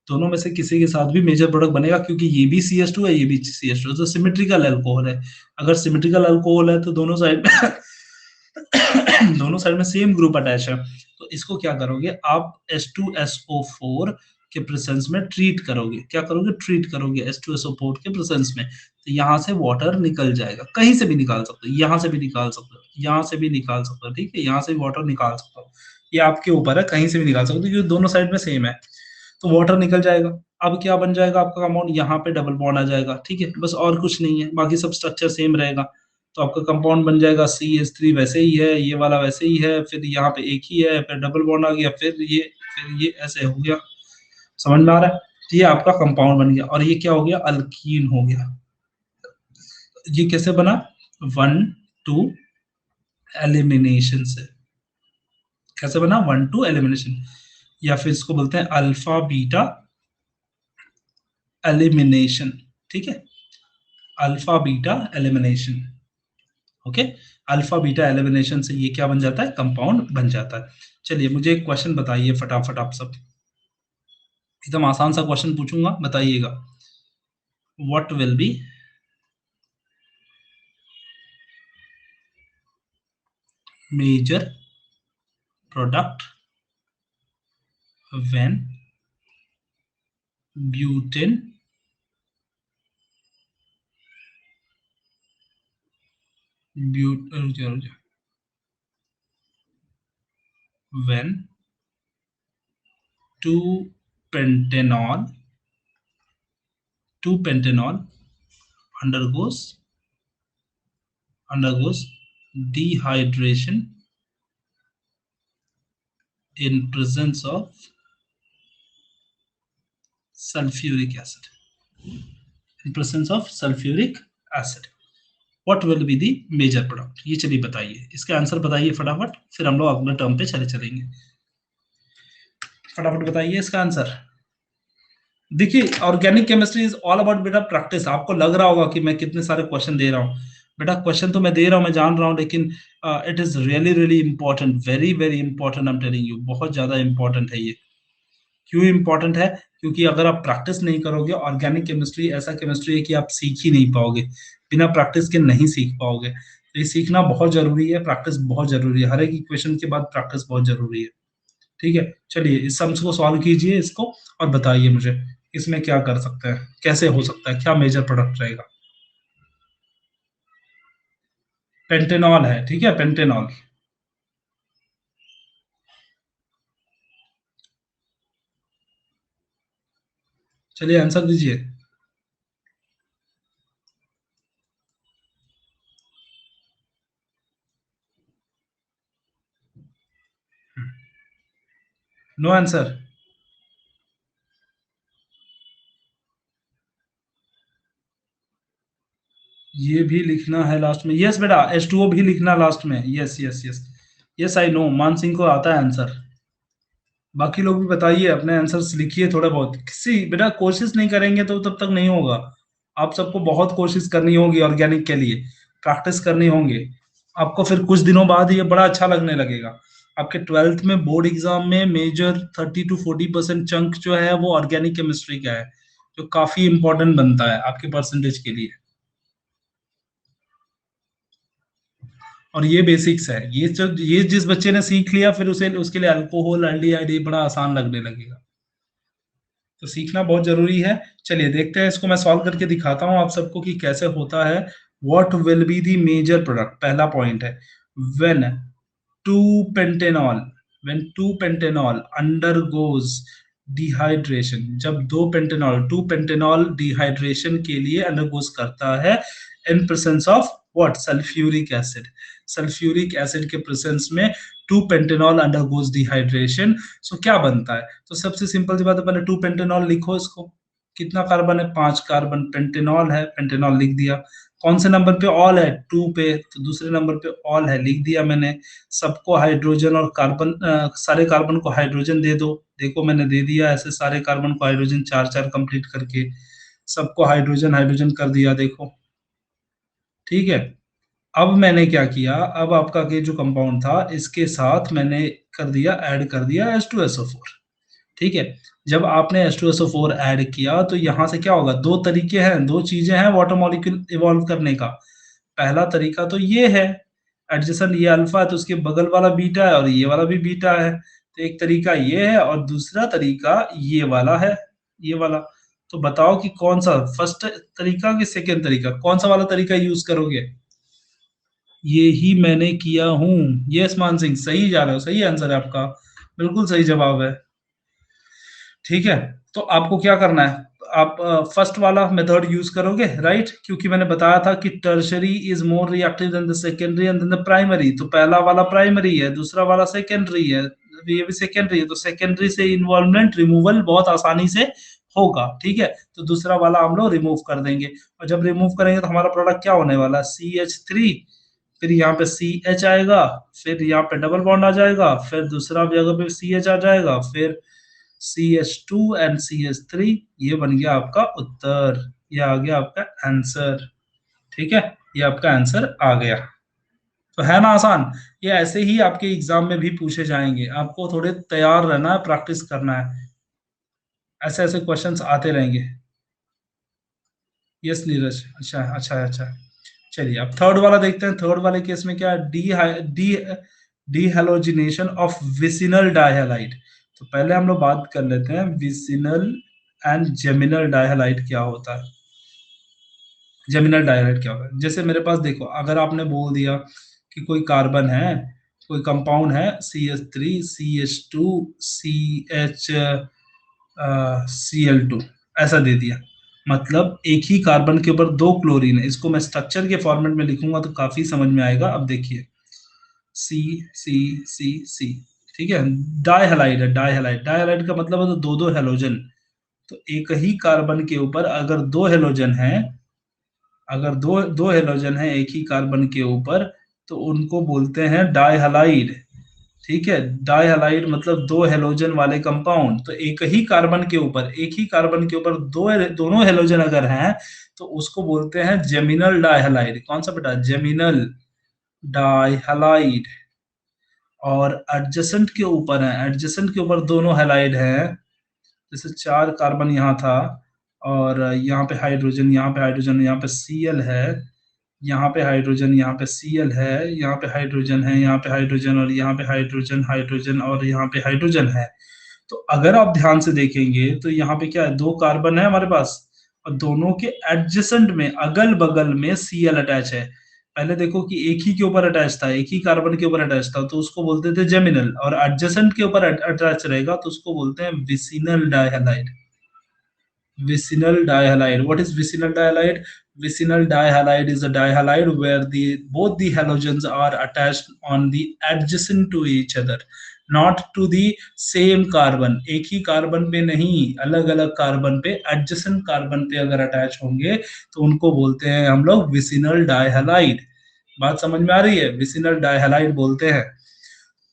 दोनों में से किसी के साथ भी मेजर प्रोडक्ट बनेगा, क्योंकि ये भी CH2 है, ये भी CH2 है, तो सिमेट्रिकल अल्कोहल है। अगर सिमेट्रिकल अल्कोहल है तो दोनों साइड दोनों साइड में सेम ग्रुप अटैच है, तो इसको क्या करोगे आप? H2SO4 के प्रेजेंस में ट्रीट करोगे। क्या करोगे? ट्रीट करोगे H2SO4 के प्रेजेंस में, तो यहाँ से वाटर निकल जाएगा। कहीं से भी निकाल सकते हो, यहाँ से भी निकाल सकते हो, यहाँ से भी निकाल सकते हो। ठीक है, यहाँ से भी वाटर निकाल सकते हो, ये आपके ऊपर है, कहीं से भी निकाल सकते हो क्योंकि दोनों साइड में सेम है, तो वाटर निकल जाएगा। अब क्या बन जाएगा आपका कंपाउंड? यहाँ पे डबल बॉन्ड आ जाएगा। ठीक है, बस और कुछ नहीं है, बाकी सब स्ट्रक्चर सेम रहेगा। तो आपका कंपाउंड बन जाएगा CH3 वैसे ही है, ये वाला वैसे ही है, फिर यहाँ पे एक ही है, फिर डबल बॉन्ड आ गया, फिर ये ऐसे हो गया। समझ में आ रहा है? तो ये आपका कंपाउंड बन गया और ये क्या हो गया? अल्कीन हो गया। ये कैसे बना? 1-2 एलिमिनेशन से। कैसे बना? 1-2 एलिमिनेशन, या फिर इसको बोलते हैं अल्फा बीटा एलिमिनेशन। ठीक है, alpha beta elimination. Okay, alpha beta elimination से ये क्या बन जाता है? कंपाउंड बन जाता है। चलिए मुझे एक क्वेश्चन बताइए फटाफट आप सब, एकदम आसान सा क्वेश्चन पूछूंगा, बताइएगा। What will be major product when butane when 2 pentanol undergoes dehydration in presence of sulfuric acid. What will be the major product? ये चलिए बताइए, इसका आंसर बताइए फटाफट, फिर हम लोग अगले टर्म पे चलेंगे। फटाफट बताइए इसका आंसर। देखिए, organic chemistry is all about बेटा प्रैक्टिस। आपको लग रहा होगा कि मैं कितने सारे क्वेश्चन दे रहा हूँ, बेटा क्वेश्चन तो मैं दे रहा हूँ, मैं जान रहा हूँ, लेकिन it is really really important, very very important. I am telling you, बहुत ज्यादा इंपॉर्टेंट है ये। क्यों इंपॉर्टेंट है? क्योंकि अगर आप प्रैक्टिस नहीं करोगे, ऑर्गेनिक केमिस्ट्री ऐसा केमिस्ट्री है कि आप सीख ही नहीं पाओगे, बिना प्रैक्टिस के नहीं सीख पाओगे। तो ये सीखना बहुत जरूरी है, प्रैक्टिस बहुत जरूरी है, हर एक इक्वेशन के बाद प्रैक्टिस बहुत जरूरी है। ठीक है, चलिए इस सम्स को सॉल्व कीजिए इसको, और बताइए मुझे इसमें क्या कर सकते हैं, कैसे हो सकता है, क्या मेजर प्रोडक्ट रहेगा? पेंटेनॉल है, ठीक है, पेंटेनॉल। चलिए आंसर दीजिए। No answer? ये भी लिखना है लास्ट में? यस बेटा, H2O भी लिखना लास्ट में। Yes yes yes yes, I know, मान सिंह को आता है आंसर। बाकी लोग भी बताइए, अपने आंसर्स लिखिए थोड़ा बहुत। किसी बेटा कोशिश नहीं करेंगे तो तब तक नहीं होगा। आप सबको बहुत कोशिश करनी होगी ऑर्गेनिक के लिए, प्रैक्टिस करनी होंगे। आपको फिर कुछ दिनों बाद ये बड़ा अच्छा लगने लगेगा। आपके 12th में बोर्ड एग्जाम में मेजर 30-40% चंक जो है वो ऑर्गेनिक केमिस्ट्री का है, जो काफी इंपॉर्टेंट बनता है आपके परसेंटेज के लिए। और ये बेसिक्स है, ये जो ये जिस बच्चे ने सीख लिया, फिर उसे उसके लिए अल्कोहल एल्डिहाइड ये बड़ा आसान लगने लगेगा। तो सीखना बहुत जरूरी है। चलिए देखते हैं इसको, मैं सॉल्व करके दिखाता हूं आप सबको कि कैसे होता है। What will be the major product, पहला पॉइंट है, when two pentanol when two pentanol undergoes dehydration, जब 2 पेंटेनॉल डिहाइड्रेशन के लिए अंडरगोज करता है in presence of what? Sulphuric acid. Sulphuric acid के प्रेजेंस में 2 पेंटेनॉल अंडरगोज डिहाइड्रेशन। सो क्या बनता है? तो सबसे सिंपल सी बात है, पहले 2 पेंटेनॉल लिखो इसको। कितना कार्बन है? 5 कार्बन, पेंटेनॉल है, पेंटेनॉल लिख दिया। कौन से नंबर पे? ऑल है, 2 पे, तो दूसरे नंबर पे ऑल है, लिख दिया मैंने। सबको हाइड्रोजन और कार्बन, सारे कार्बन को हाइड्रोजन दे दो। देखो मैंने दे दिया ऐसे, सारे कार्बन को हाइड्रोजन, 4-4 कंप्लीट करके सबको हाइड्रोजन हाइड्रोजन कर दिया, देखो। ठीक है, अब मैंने क्या किया, अब आपका के जो कंपाउंड था इसके साथ मैंने कर दिया, ऐड कर दिया H2SO4। ठीक है, जब आपने H2SO4 ऐड किया तो यहां से क्या होगा? दो तरीके हैं, दो चीजें हैं वाटर मॉलिक्यूल इवॉल्व करने का। पहला तरीका तो ये है, एडजेसेंट, ये अल्फा है तो उसके बगल वाला बीटा है और ये वाला भी बीटा है। तो एक तरीका ये है और दूसरा तरीका ये वाला है, ये वाला। तो बताओ कि कौन सा, फर्स्ट तरीका कि सेकेंड तरीका, कौन सा वाला तरीका यूज करोगे? ये ही मैंने किया हूँ। यस मान सिंह, सही जा रहे हो, सही आंसर है आपका, बिल्कुल सही जवाब है। ठीक है, तो आपको क्या करना है, आप फर्स्ट वाला मेथड यूज करोगे, राइट? क्योंकि मैंने बताया था कि tertiary is more reactive than the secondary and then the primary. तो पहला वाला प्राइमरी है, दूसरा वाला सेकेंडरी है, ये भी सेकेंडरी है, तो सेकेंडरी से इन्वॉल्वमेंट रिमूवल बहुत आसानी से होगा, ठीक है। तो दूसरा वाला हम लोग रिमूव कर देंगे, और जब रिमूव करेंगे तो हमारा प्रोडक्ट क्या होने वाला है, CH3, फिर यहाँ पे CH आएगा, फिर यहाँ पे डबल बॉन्ड आ जाएगा, फिर दूसरा जगह पे CH आ जाएगा, फिर CH2 एंड CH3, ये बन गया आपका उत्तर, ये आ गया आपका आंसर, ठीक है। ये आपका आंसर आ गया। तो है ना आसान। ये ऐसे ही आपके एग्जाम में भी पूछे जाएंगे, आपको थोड़े तैयार रहना है, प्रैक्टिस करना है, ऐसे ऐसे क्वेश्चंस आते रहेंगे। यस नीरज, अच्छा अच्छा अच्छा। चलिए अब थर्ड वाला देखते हैं। थर्ड वाले केस में क्या है, de de halogenation of vicinal dihalide. तो पहले हम लोग बात कर लेते हैं विसिनल एंड जेमिनल डाइहैलाइड क्या होता है। जेमिनल डाइहैलाइड क्या होता है, जैसे मेरे पास देखो, अगर आपने बोल दिया कि कोई कार्बन है, कोई कंपाउंड है, CH3 CH2 CH Cl2, ऐसा दे दिया, मतलब एक ही कार्बन के ऊपर दो क्लोरीन है। इसको मैं स्ट्रक्चर के फॉर्मेट में लिखूंगा तो काफी समझ में आएगा। अब देखिए, सी सी सी सी, ठीक है, डाइहैलाइड है। डाइहैलाइड, डाइहैलाइड का मतलब है तो दो दो हेलोजन। तो एक ही कार्बन के ऊपर अगर दो हेलोजन है, अगर दो दो हेलोजन है एक ही कार्बन के ऊपर, तो उनको बोलते हैं डाइहैलाइड, ठीक है। डाइहैलाइड मतलब दो हेलोजन वाले कंपाउंड। तो एक ही कार्बन के ऊपर, एक ही कार्बन के ऊपर दो दोनों हेलोजन अगर हैं, तो उसको बोलते हैं जेमिनल डाइहैलाइड। कौन सा बेटा, जेमिनल डाइहैलाइड। और एडजेसेंट के ऊपर है, एडजेसेंट के ऊपर दोनों हैलाइड हैं, जैसे चार कार्बन यहाँ था, और यहाँ पे हाइड्रोजन, यहाँ पे हाइड्रोजन, यहाँ पे Cl है, यहाँ पे हाइड्रोजन, यहाँ पे Cl है, यहाँ पे हाइड्रोजन है, यहाँ पे हाइड्रोजन, और यहाँ पे हाइड्रोजन, हाइड्रोजन, और यहाँ पे हाइड्रोजन है। तो अगर आप ध्यान से देखेंगे तो यहाँ पे क्या है, दो कार्बन है हमारे पास, और दोनों के एडजेसेंट में, अगल बगल में Cl अटैच है। पहले देखो कि एक ही के ऊपर अटैच था, एक ही कार्बन के ऊपर अटैच था, तो उसको बोलते थे जेमिनल, और एडजेसेंट के ऊपर अटैच रहेगा तो उसको बोलते हैं vicinal डाइहैलाइड। vicinal dihalide. What is vicinal dihalide? Vicinal dihalide is a dihalide where the both the halogens are attached on the adjacent to each other, not to the same carbon. एक ही कार्बन पे नहीं, अलग अलग कार्बन पे, adjacent कार्बन पे अगर अटैच होंगे तो उनको बोलते हैं हम लोग vicinal dihalide। बात समझ में आ रही है, vicinal dihalide बोलते हैं।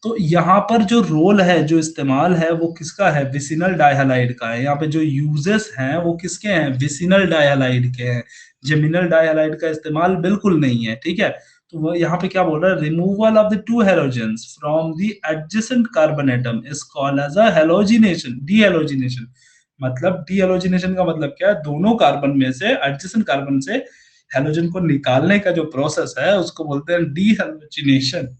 तो यहाँ पर जो रोल है, जो इस्तेमाल है, वो किसका है, विसिनल डाइहैलाइड का है। यहाँ पे जो यूजेस हैं वो किसके हैं, विसिनल डाइहैलाइड के हैं। जेमिनल डाइहैलाइड का इस्तेमाल बिल्कुल नहीं है, ठीक है। तो वो यहाँ पे क्या बोल रहा है, removal of the two halogens from the adjacent carbon atom is called as a halogenation, dehalogenation. मतलब डीहेलोजिनेशन का मतलब क्या है, दोनों कार्बन में से, एडजेसेंट कार्बन से हेलोजन को निकालने का जो प्रोसेस है उसको बोलते हैं डीहेलोजिनेशन।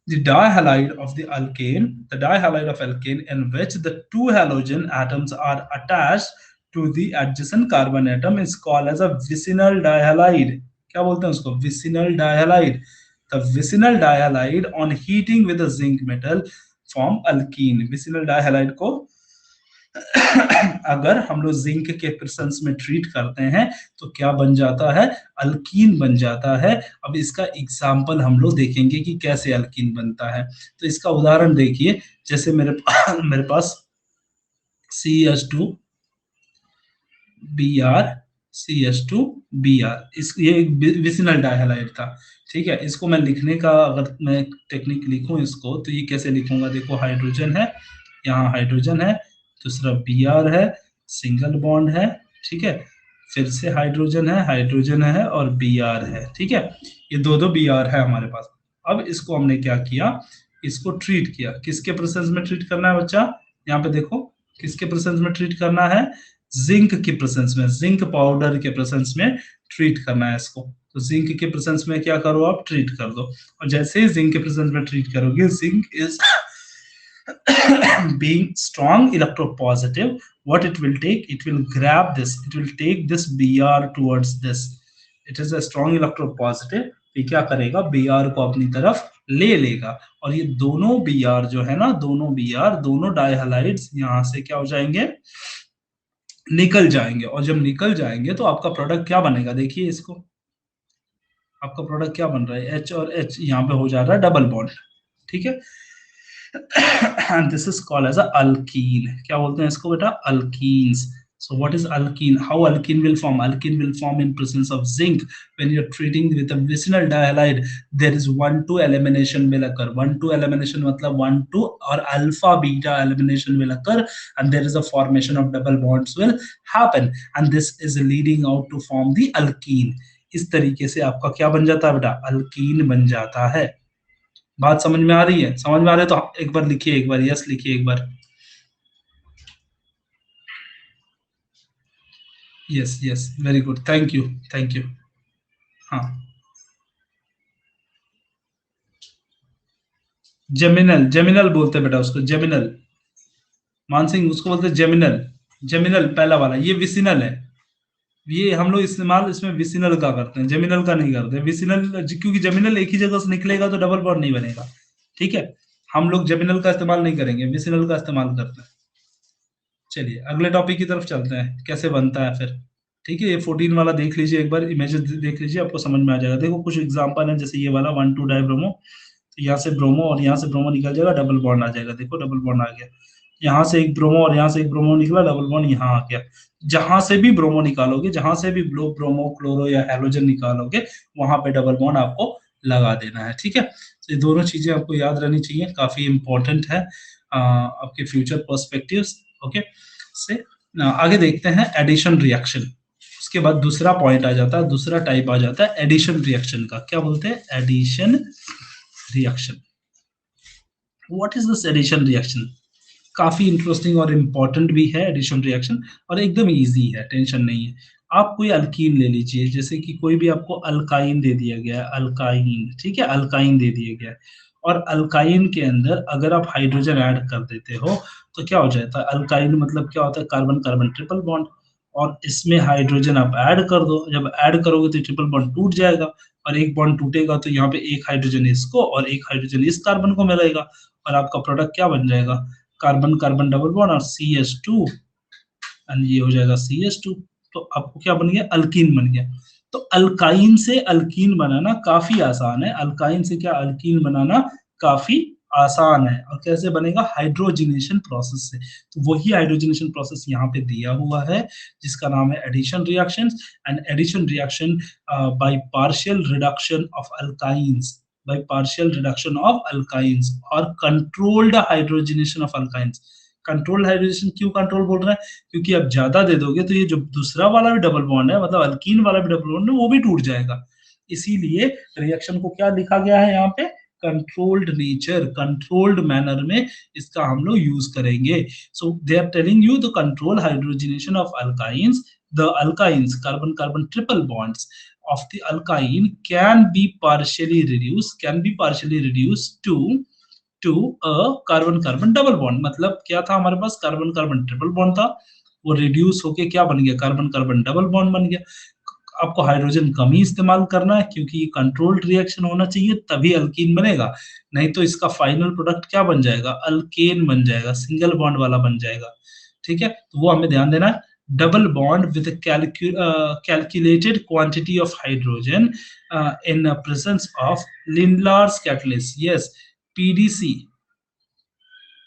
The dihalide of the alkane, the dihalide of alkane in which the two halogen atoms are attached to the adjacent carbon atom is called as a vicinal dihalide. क्या बोलते हैं उसको, vicinal dihalide. The vicinal dihalide on heating with a zinc metal form alkene. Vicinal dihalide को अगर हम लोग जिंक के प्रेजेंस में ट्रीट करते हैं तो क्या बन जाता है, अल्कीन बन जाता है। अब इसका एग्जाम्पल हम लोग देखेंगे कि कैसे अल्कीन बनता है। तो इसका उदाहरण देखिए, जैसे मेरे पास CH2 Br, CH2 Br, इस ये विसिनल डाइहैलाइड था, ठीक है। इसको मैं लिखने का, अगर मैं टेक्निक लिखूं इसको, तो ये कैसे लिखूंगा, देखो हाइड्रोजन है, यहाँ हाइड्रोजन है, दूसरा Br है, सिंगल बॉन्ड है, ठीक है, फिर से हाइड्रोजन है और Br है, ठीक है। ये दो दो Br है हमारे पास। अब इसको हमने क्या किया, इसको ट्रीट किया, किसके प्रेजेंस में ट्रीट करना है बच्चा, यहाँ पे देखो, किसके प्रेजेंस में ट्रीट करना है, जिंक के प्रेजेंस में, जिंक पाउडर के प्रेजेंस में ट्रीट करना है इसको। तो जिंक के प्रेजेंस में क्या करो, आप ट्रीट कर दो, और जैसे ही जिंक के प्रेजेंस में ट्रीट करोगे, zinc is being strong electropositive, what it will take, it will grab this, it will take this Br towards this, it is a strong electropositive। ये क्या करेगा, Br को अपनी तरफ ले लेगा, और ये दोनों Br जो है ना, दोनों Br, दोनों डाइहैलाइड्स यहाँ से क्या हो जाएंगे, निकल जाएंगे। और जब निकल जाएंगे तो आपका प्रोडक्ट क्या बनेगा, देखिए इसको, आपका प्रोडक्ट क्या बन रहा है, H और H यहाँ पे हो जा रहा है डबल बॉन्ड, ठीक है। and this is called as a alkene. क्या बोलते हैं इसको बेटा? Alkenes. So what is alkene? How alkene will form? Alkene will form in presence of zinc. When you're treating with a vicinal dihalide, there is 1,2 elimination will occur. 1,2 elimination मतलब 1,2 और alpha beta elimination will occur, and there is a formation of double bonds will happen, and this is leading out to form the alkene. इस तरीके से आपका क्या बन जाता है बेटा? अल्कीन बन जाता है। बात समझ में आ रही है? समझ में आ रही है तो एक बार लिखिए, एक बार यस लिखिए एक बार। Yes yes, very good, thank you, thank you. हाँ, जेमिनल, जेमिनल बोलते हैं बेटा उसको, जेमिनल। मानसिंह उसको बोलते हैं जेमिनल। जेमिनल पहला वाला, ये विसिनल है। ये हम लोग इस्तेमाल इसमें विसिनल का करते हैं, जेमिनल का नहीं करते। विसिनल क्योंकि जेमिनल एक ही जगह से निकलेगा तो डबल बॉन्ड नहीं बनेगा, ठीक है। हम लोग जेमिनल का इस्तेमाल नहीं करेंगे, विसिनल का इस्तेमाल करते हैं। चलिए अगले टॉपिक की तरफ चलते हैं, कैसे बनता है फिर। ठीक है, ये 14 वाला देख लीजिए एक बार, इमेजेस देख लीजिए, आपको समझ में आ जाएगा। देखो कुछ एग्जांपल है, जैसे ये वाला 1,2 डाइब्रोमो, तो यहाँ से ब्रोमो और यहाँ से ब्रोमो निकल जाएगा, डबल बॉन्ड आ जाएगा। देखो डबल बॉन्ड आ गया। यहाँ से एक ब्रोमो और यहाँ से एक ब्रोमो निकला, डबल बॉन्ड यहाँ आ गया। जहां से भी ब्रोमो निकालोगे, जहां से भी ब्रोमो क्लोरो या हैलोजन निकालोगे, वहां पे डबल बॉन्ड आपको लगा देना है। ठीक है, तो ये दोनों चीजें आपको याद रहनी चाहिए, काफी इंपॉर्टेंट है आपके फ्यूचर पर्सपेक्टिव्स। ओके, से आगे देखते हैं एडिशन रिएक्शन। उसके बाद दूसरा पॉइंट आ जाता है, दूसरा टाइप आ जाता है एडिशन रिएक्शन का। क्या बोलते हैं? Addition reaction. What is this addition reaction? काफी इंटरेस्टिंग और इम्पोर्टेंट भी है एडिशन रिएक्शन, और एकदम इजी है, टेंशन नहीं है। आप कोई अल्कीन ले लीजिए, जैसे कि कोई भी आपको अल्काइन दे दिया गया है, अल्काइन, ठीक है, अल्काइन दे दिया गया है, और अल्काइन के अंदर अगर आप हाइड्रोजन ऐड कर देते हो तो क्या हो जाता है? अल्काइन मतलब क्या होता है? कार्बन कार्बन ट्रिपल बॉन्ड, और इसमें हाइड्रोजन आप ऐड कर दो। जब ऐड करोगे तो ट्रिपल बॉन्ड टूट जाएगा, और एक बॉन्ड टूटेगा तो यहाँ पे एक हाइड्रोजन इसको और एक हाइड्रोजन इस कार्बन को मिलेगा, और आपका प्रोडक्ट क्या बन जाएगा? कार्बन कार्बन डबल बॉन्ड और CH2, एंड ये हो जाएगा CH2। तो आपको क्या बन गया? अल्कीन बन गया। तो अल्काइन से अल्कीन बनाना काफी आसान है। अल्काइन से क्या अल्कीन बनाना काफी आसान है। और कैसे बनेगा? हाइड्रोजनेशन प्रोसेस से। तो वही हाइड्रोजनेशन प्रोसेस यहाँ पे दिया हुआ है, जिसका नाम है addition reactions. And addition reaction by partial reduction of alkynes, by partial reduction of alkynes or controlled hydrogenation of alkynes। Controlled hydrogenation क्यों कंट्रोल बोल रहा है? क्योंकि अब ज्यादा दे दोगे तो ये जो दूसरा वाला भी डबल बॉन्ड है, मतलब अल्कीन वाला भी डबल बॉन्ड है, वो भी टूट जाएगा। इसीलिए रिएक्शन को क्या लिखा गया है यहाँ पे? कंट्रोल्ड नेचर, कंट्रोल्ड मैनर में इसका हम लोग यूज करेंगे। So they are telling you the control hydrogenation of alkynes, the alkynes carbon carbon triple bonds of the alkyne can be partially reduced to a carbon carbon double bond। मतलब क्या था हमारे पास? कार्बन कार्बन ट्रिपल बॉन्ड था, वो रिड्यूस होके क्या बन गया? कार्बन कार्बन डबल बॉन्ड बन गया। आपको हाइड्रोजन कम ही इस्तेमाल करना है, क्योंकि ये कंट्रोल्ड रिएक्शन होना चाहिए, तभी अल्कीन बनेगा। नहीं तो इसका फाइनल प्रोडक्ट क्या बन जाएगा? अल्केन बन जाएगा, सिंगल बॉन्ड वाला बन जाएगा। ठीक है, तो वो हमें ध्यान देना है। double bond with a calculated quantity of hydrogen in the presence of Lindlar's catalyst। Yes, PDC,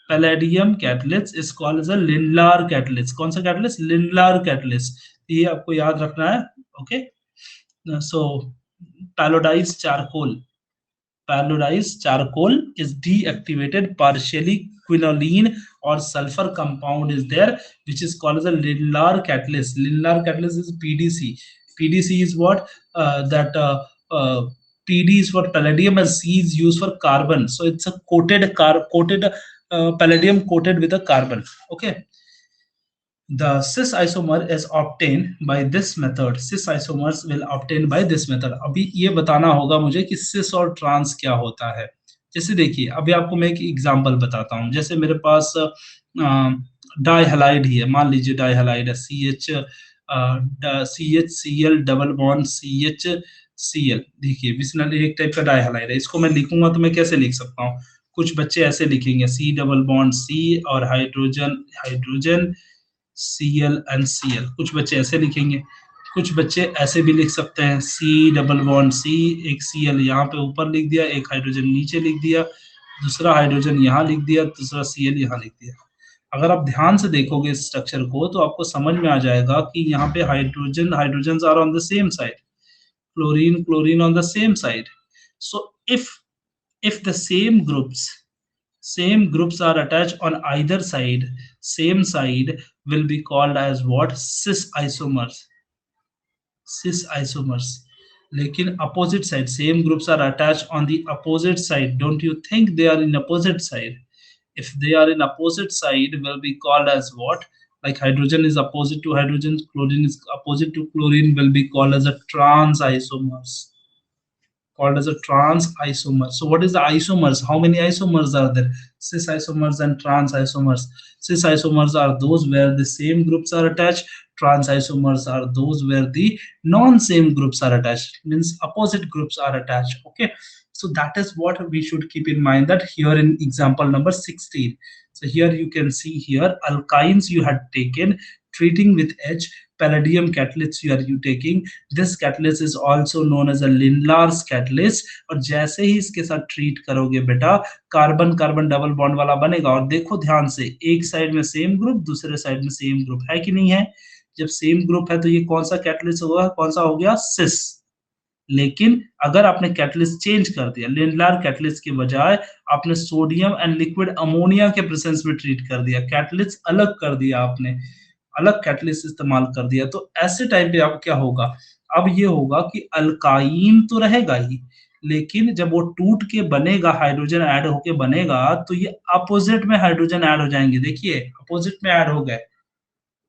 palladium catalyst is called as a Lindlar catalyst। कौन सा catalyst? Lindlar catalyst। ये आपको याद रखना है। Okay, so palladized charcoal, palladized charcoal is deactivated partially, quinoline or sulfur compound is there, which is called as a Lindlar catalyst। Lindlar catalyst is PDC। PDC is what? Uh, PD is for palladium and C is used for carbon, so it's a coated palladium coated with a carbon। Okay, the cis isomer is obtained by this method। cis isomers will obtain by this method। अभी ये बताना होगा मुझे कि cis और trans क्या होता है। जैसे देखिए, अभी आपको मैं एक एग्जांपल बताता हूँ। जैसे मेरे पास डाइहलाइड ही है, मान लीजिए डाइहलाइड है, CHCl डबल बॉन्ड CHCl। देखिए विसिनल एक टाइप का डाइहलाइड है, इसको मैं लिखूंगा तो मैं कैसे लिख सकता हूँ? कुछ बच्चे ऐसे लिखेंगे, C डबल बॉन्ड C और hydrogen hydrogen Cl and Cl। कुछ बच्चे ऐसे लिखेंगे, कुछ बच्चे ऐसे भी लिख सकते हैं, C डबल बॉन्ड C, एक Cl यहाँ पे ऊपर लिख दिया, एक हाइड्रोजन नीचे लिख दिया, दूसरा हाइड्रोजन यहाँ लिख दिया, दूसरा Cl यहाँ लिख दिया। अगर आप ध्यान से देखोगे इस स्ट्रक्चर को तो आपको समझ में आ जाएगा कि यहाँ पे hydrogens are on the same side, chlorine on the same side. So if the same groups are attached on either side, same side will be called as what? Cis isomers. लेकिन opposite side, same groups are attached on the opposite side. Don't you think they are in opposite side? If they are in opposite side, will be called as what? Like hydrogen is opposite to hydrogen, chlorine is opposite to chlorine, will be called as a trans isomers. Called as a trans isomer. So what is the isomers? How many isomers are there? Cis isomers and trans isomers. Cis isomers are those where the same groups are attached. Trans isomers are those where the non-same groups are attached, means opposite groups are attached. Okay, so that is what we should keep in mind, that here in example number 16. So here you can see here alkynes you had taken, treating with H. Palladium catalyst you taking. This catalyst is also known as a Lindlar's catalyst. और जैसे ही इसके साथ ट्रीट करोगे बेटा, कार्बन कार्बन डबल बॉन्ड वाला बनेगा। और देखो ध्यान से, एक साइड में सेम ग्रुप, दूसरे साइड में सेम ग्रुप, है कि नहीं है? जब सेम ग्रुप है तो ये कौन सा कैटलिस्ट होगा? कौन सा हो गया? सिस। लेकिन अगर आपने कैटलिस्ट चेंज कर दिया, लिंडलार कैटलिस्ट के बजाय आपने सोडियम एंड लिक्विड अमोनिया के प्रेजेंस में ट्रीट कर दिया, कैटलिस्ट अलग कर दिया आपने, अलग कैटलिस्ट इस्तेमाल कर दिया, तो ऐसे टाइम पे अब क्या होगा? अब ये होगा कि अल्काइन तो रहेगा ही, लेकिन जब वो टूट के बनेगा, हाइड्रोजन ऐड होके बनेगा, तो ये अपोजिट में हाइड्रोजन ऐड हो जाएंगे। देखिए अपोजिट में ऐड हो गए,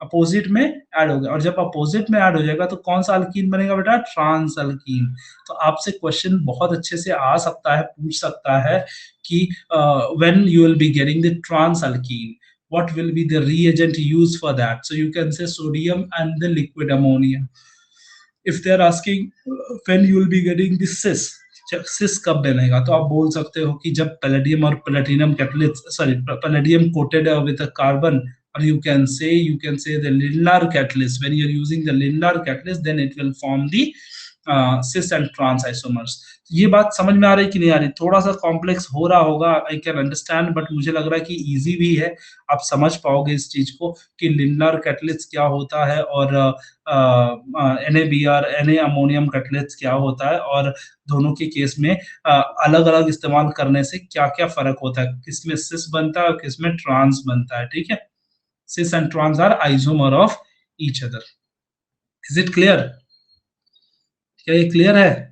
अपोजिट में ऐड हो गया, और जब अपोजिट में ऐड हो जाएगा तो कौन सा अल्कीन बनेगा बेटा? Trans alkene. तो आपसे क्वेश्चन बहुत अच्छे से आ सकता है, पूछ सकता है कि when you will be getting the trans alkene, what will be the reagent used for that? So you can say sodium and the liquid ammonia. If they are asking when you will be getting the cis, सिस कब बनेगा, तो आप बोल सकते हो कि जब पैलेडियम और platinum catalyst, sorry palladium coated with carbon, or you can say the Lindlar catalyst. When you're using the Lindlar catalyst, then it will form the cis and trans isomers. ये बात समझ में आ रही कि नहीं आ रही? थोड़ा सा कॉम्प्लेक्स हो रहा होगा, आई कैन अंडरस्टैंड, बट मुझे लग रहा है कि इजी भी है, आप समझ पाओगे इस चीज को कि लिंडलर कैटलिस्ट क्या होता है और NaBr Na अमोनियम कैटलिस्ट क्या होता है, और दोनों के केस में अलग अलग इस्तेमाल करने से क्या क्या फर्क होता है, किसमें सिस बनता है और किसमें ट्रांस बनता है। ठीक है, cis and trans are isomer of each other. Is it clear? क्या ये क्लियर है?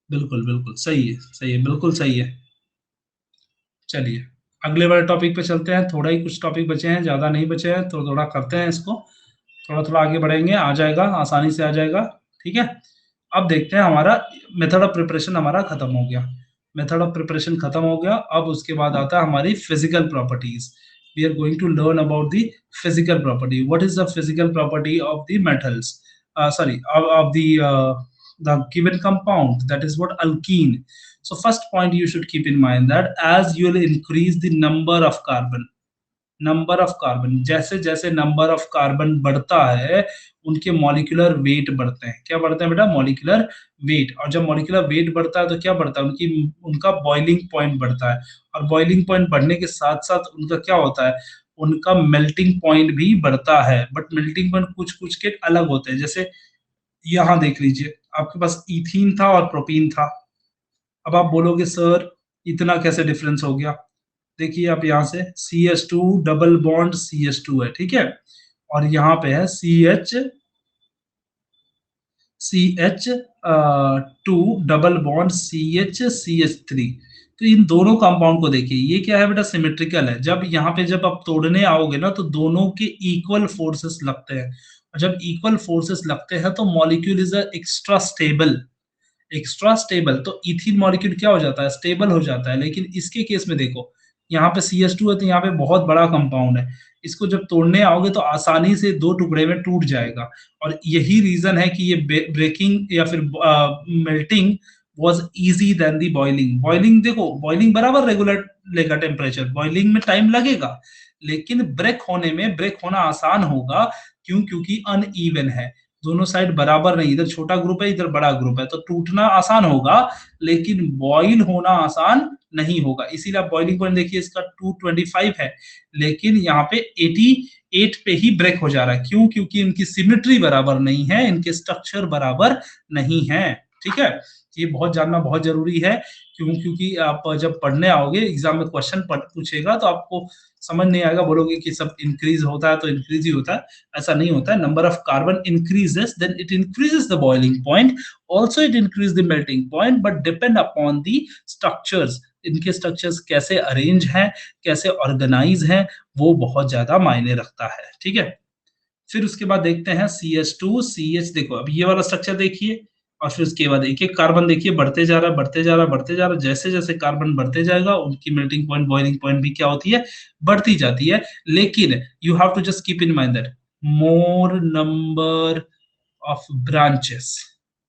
बिल्कुल बिल्कुल सही है, सही है, बिल्कुल सही है। चलिए अगले वाले टॉपिक पे चलते हैं, थोड़ा ही कुछ टॉपिक बचे हैं, ज्यादा नहीं बचे हैं, तो थोड़ा करते हैं इसको, थोड़ा थोड़ा आगे बढ़ेंगे, आ जाएगा, आसानी से आ जाएगा। ठीक है, अब देखते हैं, हमारा मेथड ऑफ प्रिपरेशन हमारा खत्म हो गया, मेथड ऑफ प्रिपरेशन खत्म हो गया। अब उसके बाद आता है हमारी physical properties. We are going to learn about the physical property. What is the physical property of the metals? Of the given compound, that is what alkene. So first point you should keep in mind that as you will increase the number of carbon, जैसे जैसे नंबर ऑफ कार्बन बढ़ता है उनके मॉलिक्यूलर वेट बढ़ते हैं। क्या बढ़ते हैं बेटा? Molecular weight. और जब मॉलिक्यूलर वेट बढ़ता है तो क्या बढ़ता है? उनका बॉइलिंग पॉइंट बढ़ता है, और बॉइलिंग पॉइंट बढ़ने के साथ साथ उनका क्या होता है? उनका मेल्टिंग पॉइंट भी बढ़ता है, बट मेल्टिंग पॉइंट कुछ कुछ के अलग होते हैं। जैसे यहाँ देख लीजिए, आपके पास इथीन था और प्रोपीन था। अब आप बोलोगे सर इतना कैसे डिफरेंस हो गया? देखिए आप यहाँ से CH2 डबल बॉन्ड CH2 है, ठीक है, और यहाँ पे है CH2 डबल बॉन्ड CH3। तो इन दोनों कंपाउंड को देखिए, ये क्या है बेटा? सिमेट्रिकल है। जब यहाँ पे जब आप तोड़ने आओगे ना तो दोनों के इक्वल फोर्सेस लगते हैं, और जब इक्वल फोर्सेस लगते हैं तो molecule is extra stable. Extra stable तो इथिन मॉलिक्यूल क्या हो जाता है? स्टेबल हो जाता है। लेकिन इसके केस में देखो, यहाँ पे CH2 है तो यहाँ पे बहुत बड़ा कंपाउंड है, इसको जब तोड़ने आओगे तो आसानी से दो टुकड़े में टूट जाएगा। और यही रीजन है कि ये ब्रेकिंग या फिर melting was easy than the boiling. Boiling देखो, बॉइलिंग बराबर रेगुलर लेगा टेम्परेचर, बॉइलिंग में टाइम लगेगा, लेकिन ब्रेक होना आसान होगा। क्यों? क्योंकि अनइवन है। दोनों साइड बराबर नहीं, इधर छोटा ग्रुप है इधर बड़ा ग्रुप है, तो टूटना आसान होगा लेकिन बॉइल होना आसान नहीं होगा। इसीलिए आप बॉइलिंग पॉइंट देखिए इसका 225 है, लेकिन यहाँ पे 88 पे ही ब्रेक हो जा रहा है। क्यों? क्योंकि इनकी सिमेट्री बराबर नहीं है, इनके स्ट्रक्चर बराबर नहीं है। ठीक है, ये बहुत जानना बहुत जरूरी है। क्यों? क्योंकि आप जब पढ़ने आओगे एग्जाम में क्वेश्चन पूछेगा तो आपको समझ नहीं आएगा, बोलोगे कि सब इंक्रीज होता है तो इंक्रीज ही होता है, ऐसा नहीं होता है। Number of carbon increases then it increases the boiling point, also it increase the melting point, but depend upon the structures. इनके स्ट्रक्चर्स कैसे अरेंज हैं, कैसे ऑर्गेनाइज हैं, वो बहुत ज्यादा मायने रखता है। ठीक है, फिर उसके बाद देखते हैं CH2 CH। देखो अब ये वाला स्ट्रक्चर देखिए, और फिर उसके बाद एक एक कार्बन देखिए बढ़ते जा रहा है बढ़ते जा रहा है बढ़ते जा रहा है। जैसे जैसे कार्बन बढ़ते जाएगा उनकी मेल्टिंग पॉइंट बॉइलिंग पॉइंट भी क्या होती है, बढ़ती जाती है। लेकिन you have to just keep in mind that more number of branches,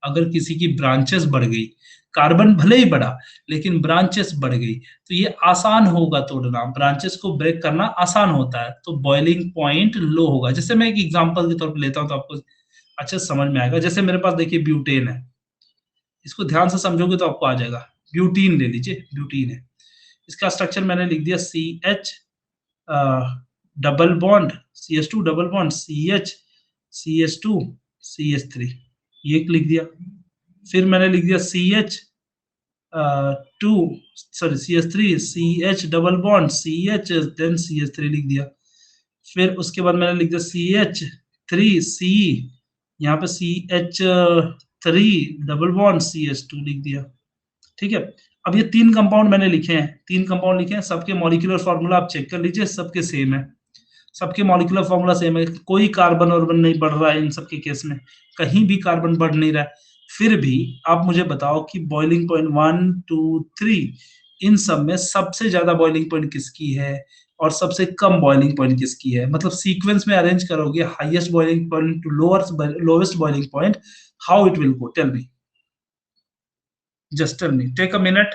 अगर किसी की ब्रांचेस बढ़ गई, कार्बन भले ही बढ़ा लेकिन ब्रांचेस बढ़ गई, तो ये आसान होगा तोड़ना, ब्रांचेस को ब्रेक करना आसान होता है, तो बॉइलिंग पॉइंट लो होगा। जैसे मैं एक एग्जांपल के तौर पर लेता हूं तो आपको अच्छे से समझ में आएगा। जैसे मेरे पास देखिए ब्यूटेन है, इसको ध्यान से समझोगे तो आपको आ जाएगा। ब्यूटीन ले लीजिए, ब्यूटीन है, इसका स्ट्रक्चर मैंने लिख दिया CH double bond CH2 double bond CH CH2 CH3, ये लिख दिया। फिर मैंने लिख दिया two sorry CH3 CH double bond CH then CH3 लिख दिया। फिर उसके बाद मैंने लिख दिया CH3C, यहाँ पे CH3 डबल बॉन्ड CH2 लिख दिया। ठीक है, अब ये तीन कंपाउंड मैंने लिखे हैं, तीन कंपाउंड लिखे हैं, सबके मॉलिक्यूलर फार्मूला आप चेक कर लीजिए, सबके सेम है, सबके मॉलिक्यूलर फार्मूला सेम है, कोई कार्बन वर्बन नहीं बढ़ रहा है इन सबके केस में, कहीं भी कार्बन बढ़ नहीं रहा है। फिर भी आप मुझे बताओ कि बॉइलिंग पॉइंट 1 2 3 इन सब में सबसे ज्यादा बॉइलिंग पॉइंट किसकी है और सबसे कम बॉइलिंग पॉइंट किसकी है? मतलब सीक्वेंस में अरेंज करोगे highest boiling point to lowest boiling point, how it will go, tell me, just tell me, take a minute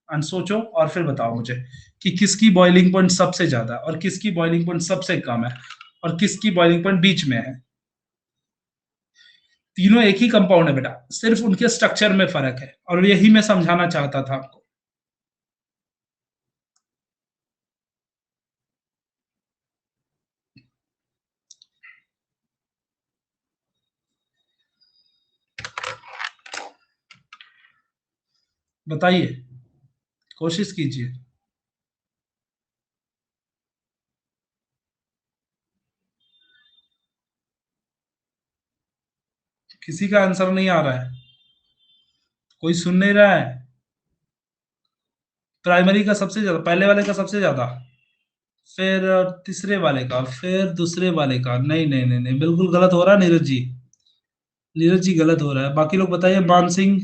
and सोचो और फिर बताओ मुझे कि किसकी बॉइलिंग पॉइंट सबसे ज्यादा और किसकी बॉइलिंग पॉइंट सबसे कम है और किसकी बॉइलिंग पॉइंट बीच में है। तीनों एक ही कंपाउंड है बेटा, सिर्फ उनके स्ट्रक्चर में फर्क है, और यही मैं समझाना चाहता था आपको। बताइए, कोशिश कीजिए। किसी का आंसर नहीं आ रहा है, कोई सुन नहीं रहा है। प्राइमरी का सबसे ज्यादा, पहले वाले का सबसे ज्यादा, फिर तीसरे वाले का, फिर दूसरे वाले का। नहीं नहीं नहीं नहीं, बिल्कुल गलत हो रहा है नीरज जी, नीरज जी गलत हो रहा है। बाकी लोग बताइए, मान Singh,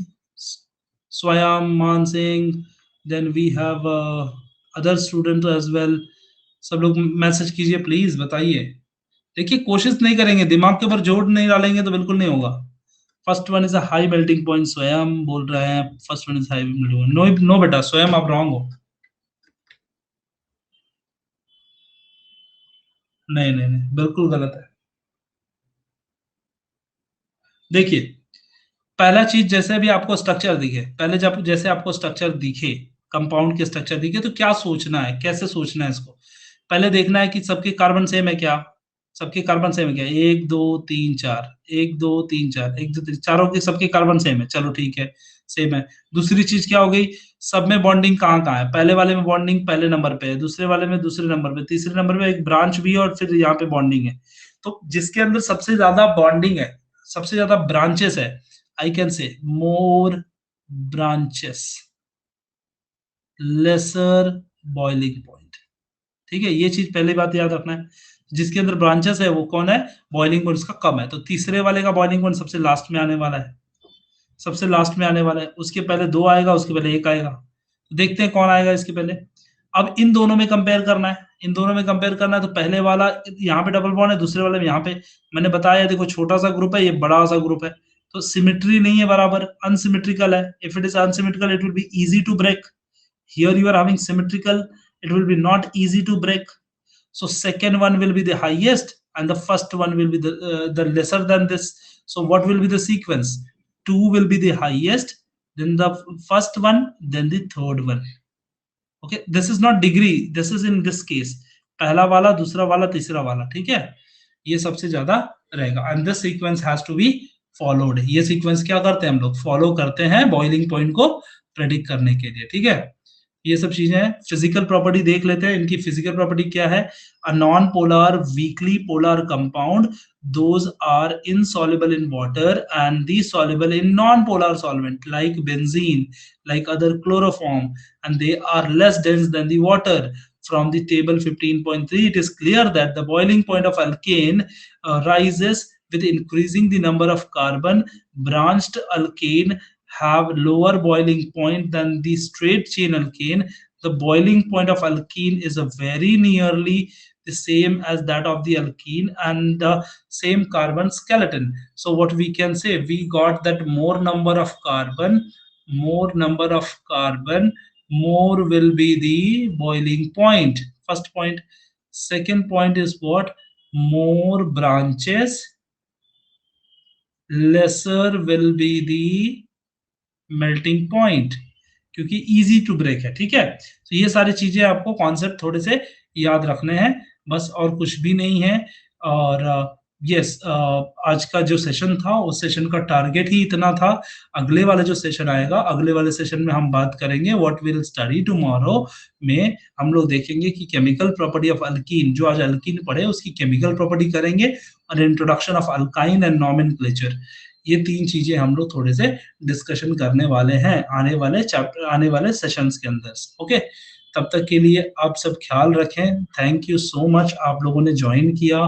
Swayam, Man Singh, then we have other student as well. सब लोग मैसेज कीजिए प्लीज, बताइए। देखिए कोशिश नहीं करेंगे, दिमाग के ऊपर जोर नहीं डालेंगे तो बिल्कुल नहीं होगा। First one is a high melting point, Swayam बोल रहे हैं first one is high melting point. No no बेटा, स्वयं आप रॉन्ग हो। नहीं नहीं नहीं, बिल्कुल गलत है। देखिए, पहला चीज, जैसे भी आपको स्ट्रक्चर दिखे, पहले जब जैसे आपको स्ट्रक्चर दिखे, कंपाउंड के स्ट्रक्चर दिखे, तो क्या सोचना है, कैसे सोचना है इसको? पहले देखना है कि सबके कार्बन सेम है क्या, सबके कार्बन सेम है क्या, एक दो तीन चार, एक दो तीन चार, एक दो तीन, चारों के सबके कार्बन सेम है, चलो ठीक है, सेम है। दूसरी चीज क्या हो गई, सब में बॉन्डिंग कहाँ कहाँ है? पहले वाले में बॉन्डिंग पहले नंबर पे है, दूसरे वाले में दूसरे नंबर पे, तीसरे नंबर पे एक ब्रांच भी है और फिर यहाँ पे बॉन्डिंग है। तो जिसके अंदर सबसे ज्यादा बॉन्डिंग है, सबसे ज्यादा ब्रांचेस है, I can say more branches, lesser boiling point। ठीक है, ये चीज पहली बात याद रखना है, जिसके अंदर ब्रांचेस है वो कौन है, बॉइलिंग पॉइंट उसका कम है। तो तीसरे वाले का बॉइलिंग पॉइंट सबसे लास्ट में आने वाला है, सबसे लास्ट में आने वाला है, उसके पहले दो आएगा, उसके पहले एक आएगा। तो देखते हैं कौन आएगा इसके पहले। अब इन दोनों में कंपेयर करना है, इन दोनों में कंपेयर करना है, तो पहले वाला यहाँ पे डबल बॉन्ड है, दूसरे वाले में यहाँ पे, मैंने बताया देखो छोटा सा ग्रुप है, ये बड़ा सा ग्रुप है, तो सिमेट्री नहीं है बराबर, अनसिमेट्रिकल है। If it is unsymmetrical it will be easy to break, here you are having symmetrical, it will be not easy to break. So second one will be the highest and the first one will be the lesser than this. So what will be the sequence? 2 will be the highest, then the first one, then the third one. Okay, this is not degree, this is in this case पहला वाला, दूसरा वाला, तीसरा वाला, ठीक है, ये सबसे ज्यादा रहेगा and this sequence has to be followed. ये सीक्वेंस क्या करते हैं हम लोग, फॉलो करते हैं बॉइलिंग पॉइंट को प्रेडिक्ट करने के लिए, ठीक है। ये सब चीजें हैं। फिजिकल प्रॉपर्टी देख लेते हैं, इनकी फिजिकल प्रॉपर्टी क्या है। A non polar weekly polar compound, those are insoluble in water and the soluble in non-polar solvent like benzene, like other chloroform, and they are less dense than the water. From the table 15.3, it is clear that the boiling point of alkane rises with increasing the number of carbon. Branched alkane have lower boiling point than the straight chain alkane. The boiling point of alkene is a very nearly the same as that of the alkene and the same carbon skeleton. So what we can say, we got that more number of carbon, more will be the boiling point. First point. Second point is what? More branches, lesser will be the melting point, क्योंकि इजी टू ब्रेक है, ठीक है। तो ये सारी चीजें आपको कॉन्सेप्ट थोड़े से याद रखने हैं, बस और कुछ भी नहीं है। और यस, आज का जो सेशन था उस सेशन का टारगेट ही इतना था। अगले वाले जो सेशन आएगा, अगले वाले सेशन में हम बात करेंगे व्हाट विल स्टडी टुमारो में हम लोग देखेंगे कि केमिकल प्रॉपर्टी ऑफ अल्कीन, जो आज अल्कीन पढ़े उसकी केमिकल प्रॉपर्टी करेंगे, और introduction of alkyne and nomenclature. ये तीन चीजें हम लोग थोड़े से डिस्कशन करने वाले हैं आने वाले चैप्टर, आने वाले सेशंस के अंदर। ओके, तब तक के लिए आप सब ख्याल रखें। थैंक यू सो मच, आप लोगों ने ज्वाइन किया।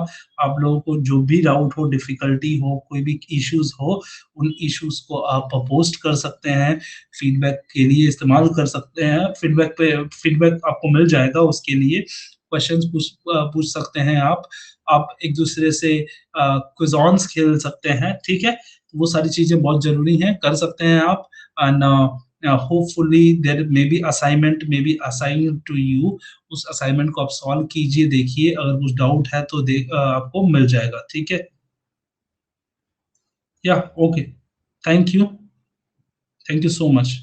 आप लोगों को जो भी डाउट हो, डिफिकल्टी हो, कोई भी इश्यूज हो, उन इश्यूज को आप पोस्ट कर सकते हैं, फीडबैक के लिए इस्तेमाल कर सकते हैं। फीडबैक आपको मिल जाएगा, उसके लिए क्वेश्चंस पूछ सकते हैं आप एक दूसरे से क्विज़ॉन्स खेल सकते हैं, ठीक है। वो सारी चीजें बहुत जरूरी हैं, कर सकते हैं आप। And hopefully there may be assignment may be assign to you, उस असाइनमेंट को आप सॉल्व कीजिए, देखिए अगर कुछ डाउट है तो आपको मिल जाएगा, ठीक है। या okay, thank you so much.